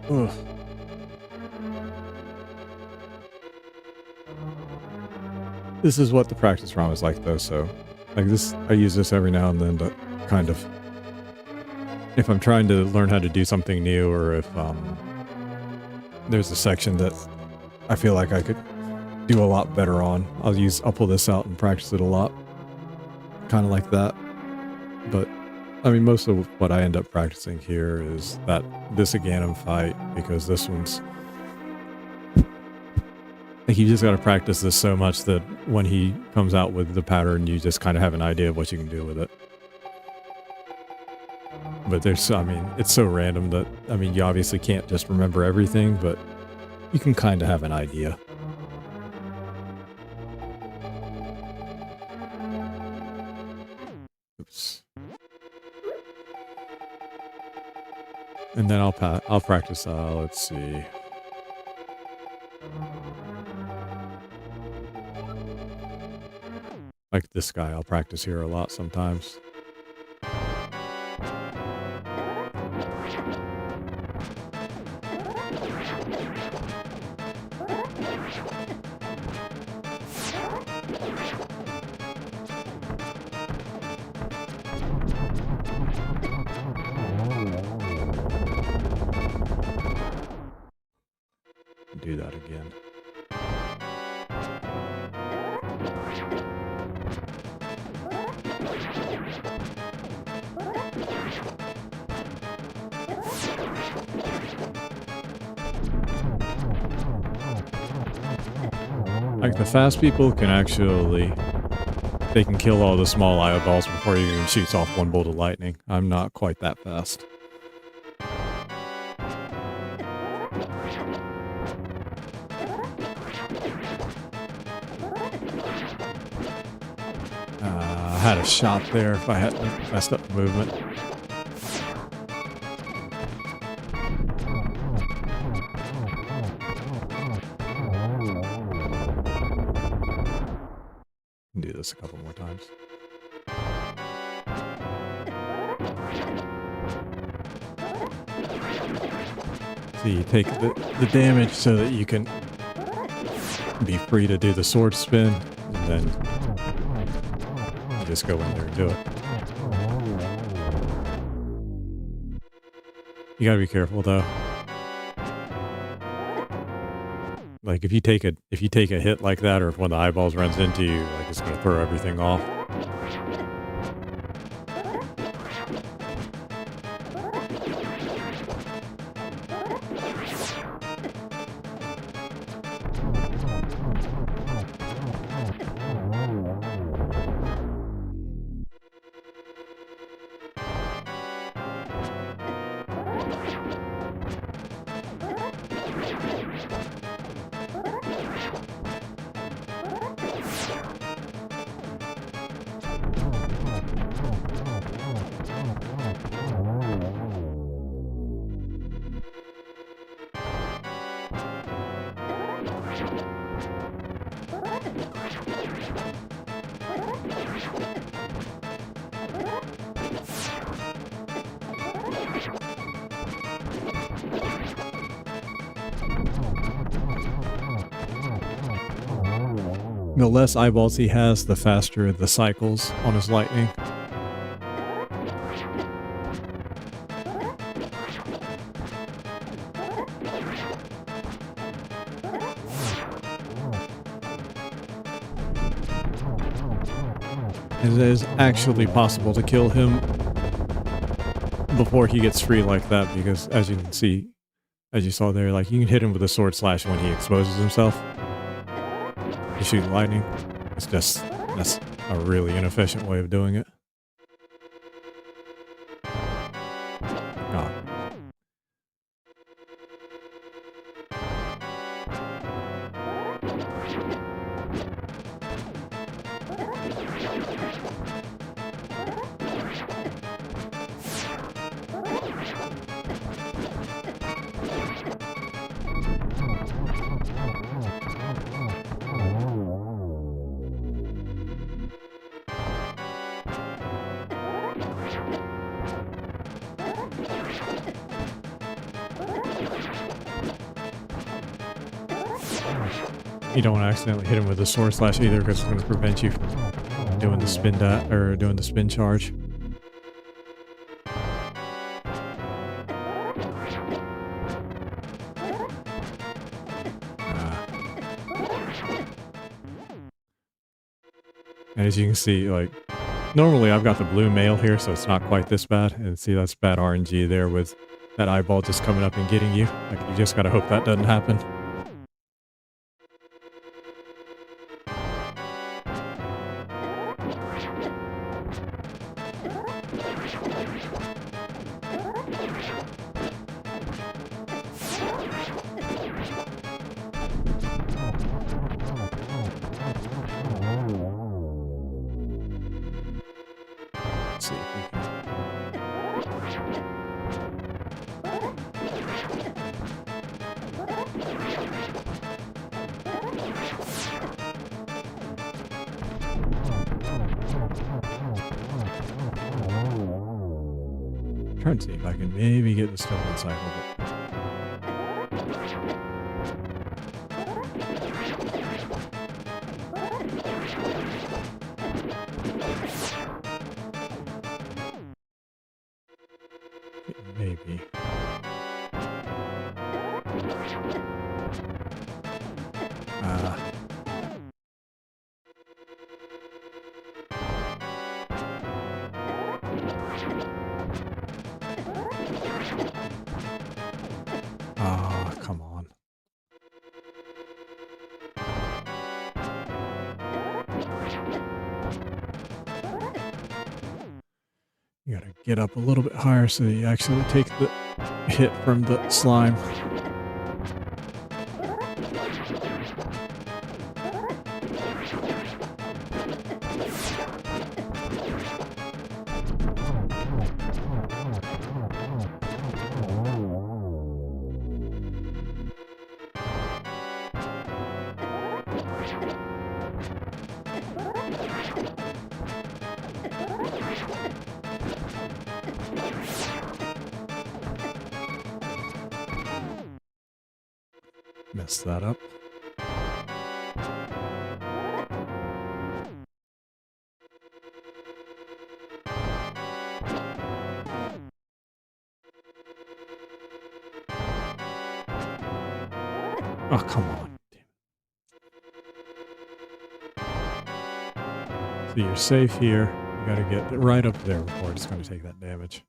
ugh. This is what the practice ROM is like, though, so... Like this, I use this every now and then to kind of... If I'm trying to learn how to do something new, or if, there's a section that I feel like I could do a lot better on, I'll pull this out and practice it a lot. Kind of like that. But, I mean, most of what I end up practicing here is this Ganon fight, because this one's... Like, you just gotta practice this so much that when he comes out with the pattern, you just kind of have an idea of what you can do with it. But I mean, it's so random that, I mean, you obviously can't just remember everything, but you can kind of have an idea. Oops. And then I'll practice, let's see. Like this guy, I'll practice here a lot sometimes. Do that again. Like, the fast people can actually... They can kill all the small eyeballs before he even shoots off one bolt of lightning. I'm not quite that fast. I had a shot there if I hadn't messed up the movement. Do this a couple more times. So you take the damage so that you can be free to do the sword spin, and then you just go in there and do it. You gotta be careful though. Like, if you take a hit like that, or if one of the eyeballs runs into you, like, it's gonna throw everything off. The less eyeballs he has, the faster the cycles on his lightning. It is actually possible to kill him before he gets free like that, because as you can see, as you saw there, like, you can hit him with a sword slash when he exposes himself. You shoot lightning. It's just, that's a really inefficient way of doing it. Oh. You don't want to accidentally hit him with a sword slash either, because it's going to prevent you from doing the spin doing the spin charge. And as you can see, like, normally I've got the blue mail here, so it's not quite this bad. And see, that's bad RNG there with that eyeball just coming up and getting you. Like, you just gotta hope that doesn't happen. Let's see if we can... Trying to see if I can maybe get the stolen cycle, but... Maybe. Come on. You gotta get up a little bit higher so that you actually take the hit from the slime. Mess that up. Oh, come on. So you're safe here. You gotta get right up there before it's going to take that damage.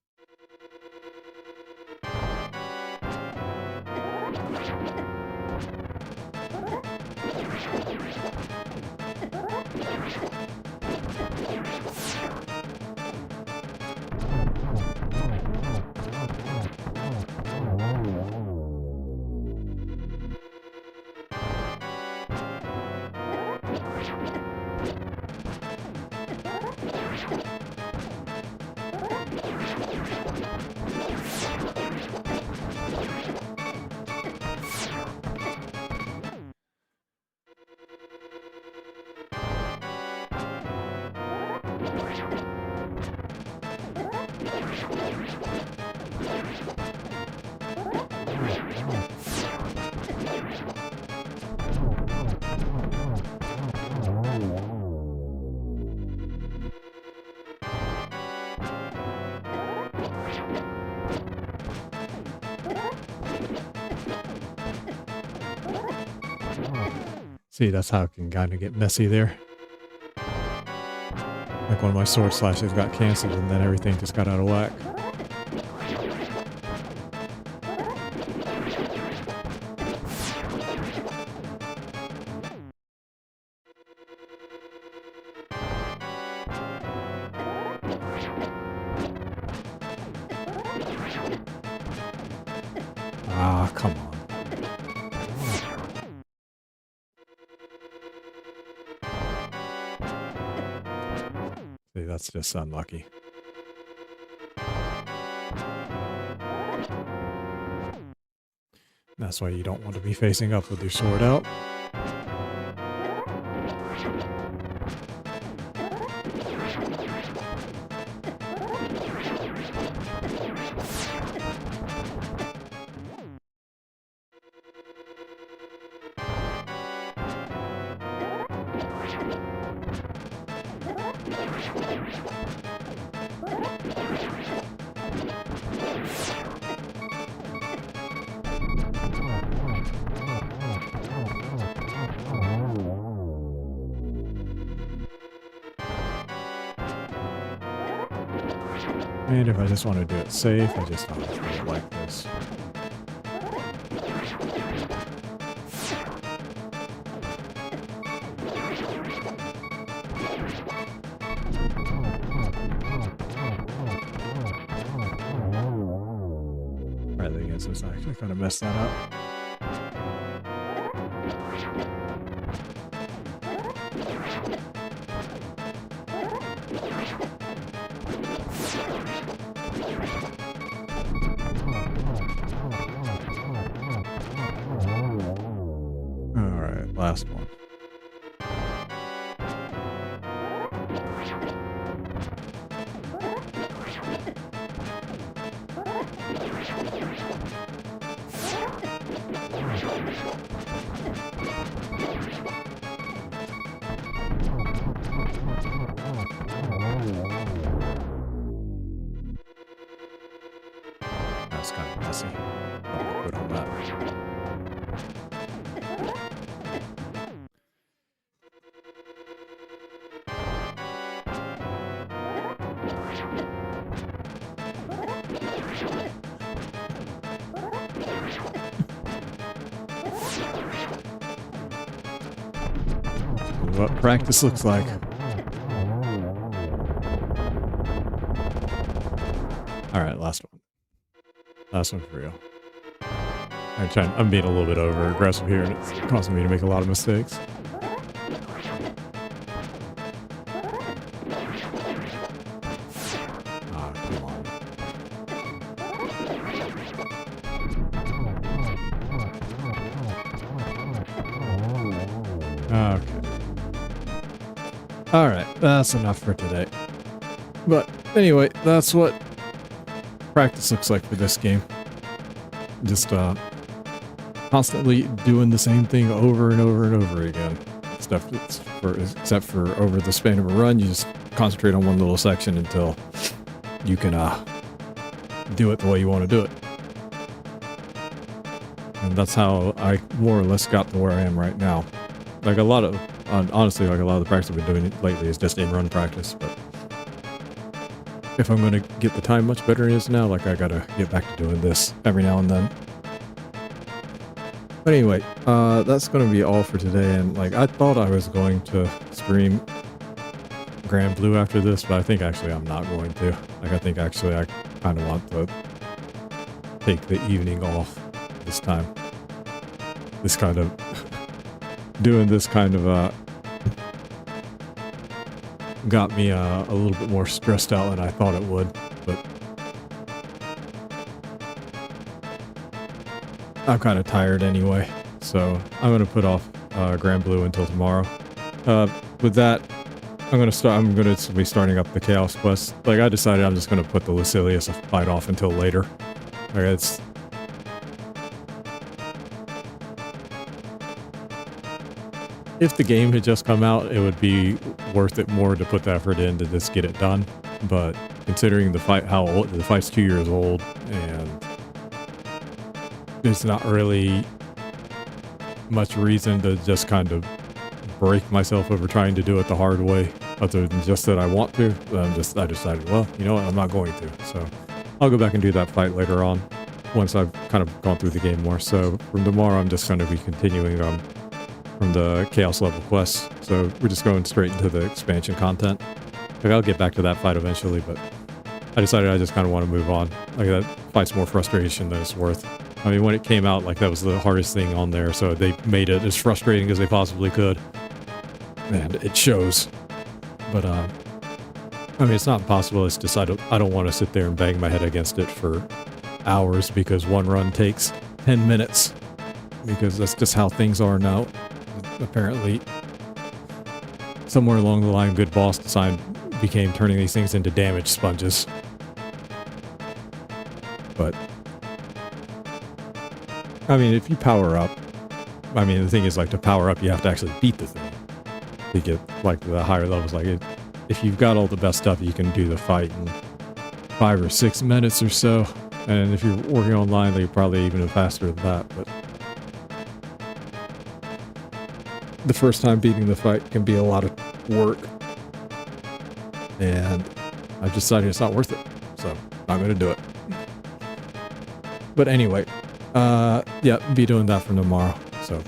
See, that's how it can kind of get messy there. Like one of my sword slashes got canceled and then everything just got out of whack. Ah, come on. See, that's just unlucky. That's why you don't want to be facing up with your sword out. And if I just want to do it safe, I just don't do it like this. Right, I guess it's actually kind of messed that up. Last one. That's kind of messy. I'll put on that. What practice looks like. Alright, last one. Last one for real. I'm being a little bit over aggressive here and it's causing me to make a lot of mistakes. Ah, come on. Okay. Alright, that's enough for today. But anyway, that's what practice looks like for this game. Just constantly doing the same thing over and over and over again. Stuff that's except for over the span of a run, you just concentrate on one little section until you can do it the way you want to do it. And that's how I more or less got to where I am right now. Like a lot of, honestly, like a lot of the practice I've been doing lately is just in-run practice, but if I'm going to get the time much better than it is now, like I gotta get back to doing this every now and then. But anyway, that's going to be all for today, and like I thought I was going to stream Grand Blue after this, but I think actually I'm not going to. Like I think actually I kind of want to take the evening off this time. This kind of doing this kind of got me a little bit more stressed out than I thought it would, but I'm kind of tired anyway, so I'm going to put off Grand Blue until tomorrow. With that, I'm going to be starting up the Chaos Quest. Like I decided I'm just going to put the Lucilius fight off until later. Like it's if the game had just come out, it would be worth it more to put the effort in to just get it done. But considering the fight, how old the fight's 2 years old, and there's not really much reason to just kind of break myself over trying to do it the hard way, other than just that I want to. I decided, well, you know what, I'm not going to. So I'll go back and do that fight later on, once I've kind of gone through the game more. So from tomorrow, I'm just going to be continuing from the Chaos level quests. So we're just going straight into the expansion content. Like I'll get back to that fight eventually, but I decided I just kind of want to move on. Like that fight's more frustration than it's worth. I mean, when it came out, like, that was the hardest thing on there, so they made it as frustrating as they possibly could. And it shows. But, I mean, it's not impossible. It's just I don't want to sit there and bang my head against it for hours because one run takes 10 minutes. Because that's just how things are now. Apparently, somewhere along the line, good boss design became turning these things into damage sponges. But, I mean, if you power up, I mean, the thing is, like, to power up, you have to actually beat the thing to get, like, the higher levels. Like, if you've got all the best stuff, you can do the fight in 5 or 6 minutes or so. And if you're working online, then you're probably even faster than that. But the first time beating the fight can be a lot of work. And I've decided it's not worth it. So, I'm going to do it. But anyway, yeah, be doing that for tomorrow. So,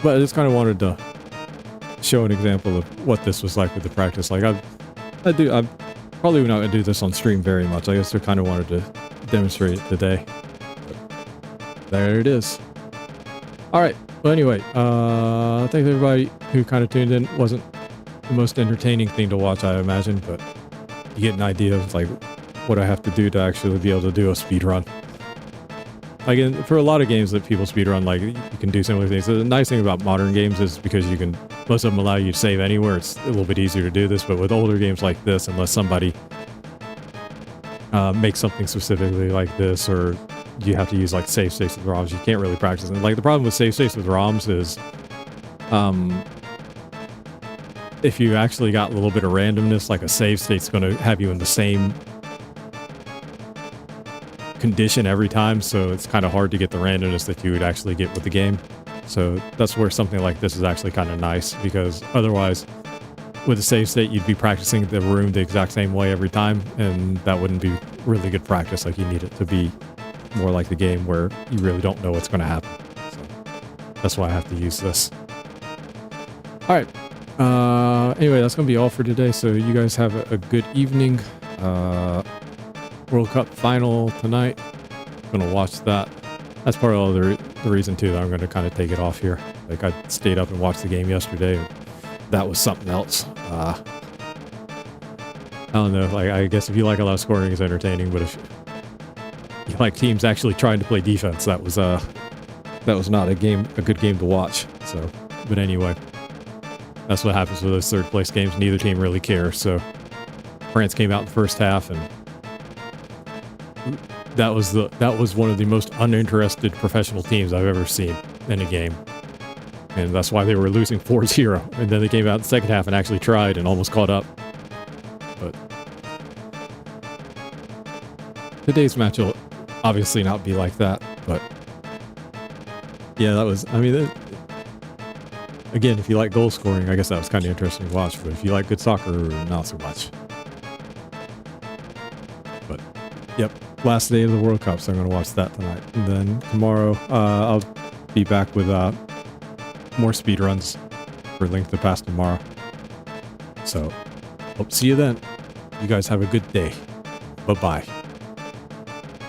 but I just kind of wanted to show an example of what this was like with the practice. Like, I'm probably not going to do this on stream very much. I guess I kind of wanted to demonstrate it today. But there it is. All right. Well, anyway, thanks everybody who kind of tuned in. Wasn't the most entertaining thing to watch, I imagine, but you get an idea of like what I have to do to actually be able to do a speed run. Like, for a lot of games that people speedrun, like, you can do similar things. So the nice thing about modern games is because most of them allow you to save anywhere, it's a little bit easier to do this, but with older games like this, unless somebody makes something specifically like this, or you have to use, like, save states with ROMs, you can't really practice it. Like, the problem with save states with ROMs is, if you actually got a little bit of randomness, like a save state's going to have you in the same condition every time, so it's kind of hard to get the randomness that you would actually get with the game. So that's where something like this is actually kind of nice, because otherwise with a save state you'd be practicing the room the exact same way every time, and that wouldn't be really good practice. Like, you need it to be more like the game where you really don't know what's going to happen. So that's why I have to use this. Alright, anyway, that's going to be all for today, so you guys have a good evening. World Cup final tonight. Gonna watch that. That's part of the reason too that I'm gonna kind of take it off here. Like, I stayed up and watched the game yesterday, and that was something else. I don't know. Like, I guess if you like a lot of scoring, it's entertaining. But if you like teams actually trying to play defense, that was not a good game to watch. So, but anyway, that's what happens with those third place games. Neither team really cares. So, France came out in the first half, and that was one of the most uninterested professional teams I've ever seen in a game. And that's why they were losing 4-0. And then they came out in the second half and actually tried and almost caught up. But today's match will obviously not be like that. But yeah, that was, I mean, again, if you like goal scoring, I guess that was kind of interesting to watch. But if you like good soccer, not so much. But yep. Last day of the World Cup, so I'm going to watch that tonight. And then tomorrow, I'll be back with more speedruns for Link to the Past tomorrow. So, hope to see you then. You guys have a good day. Bye-bye.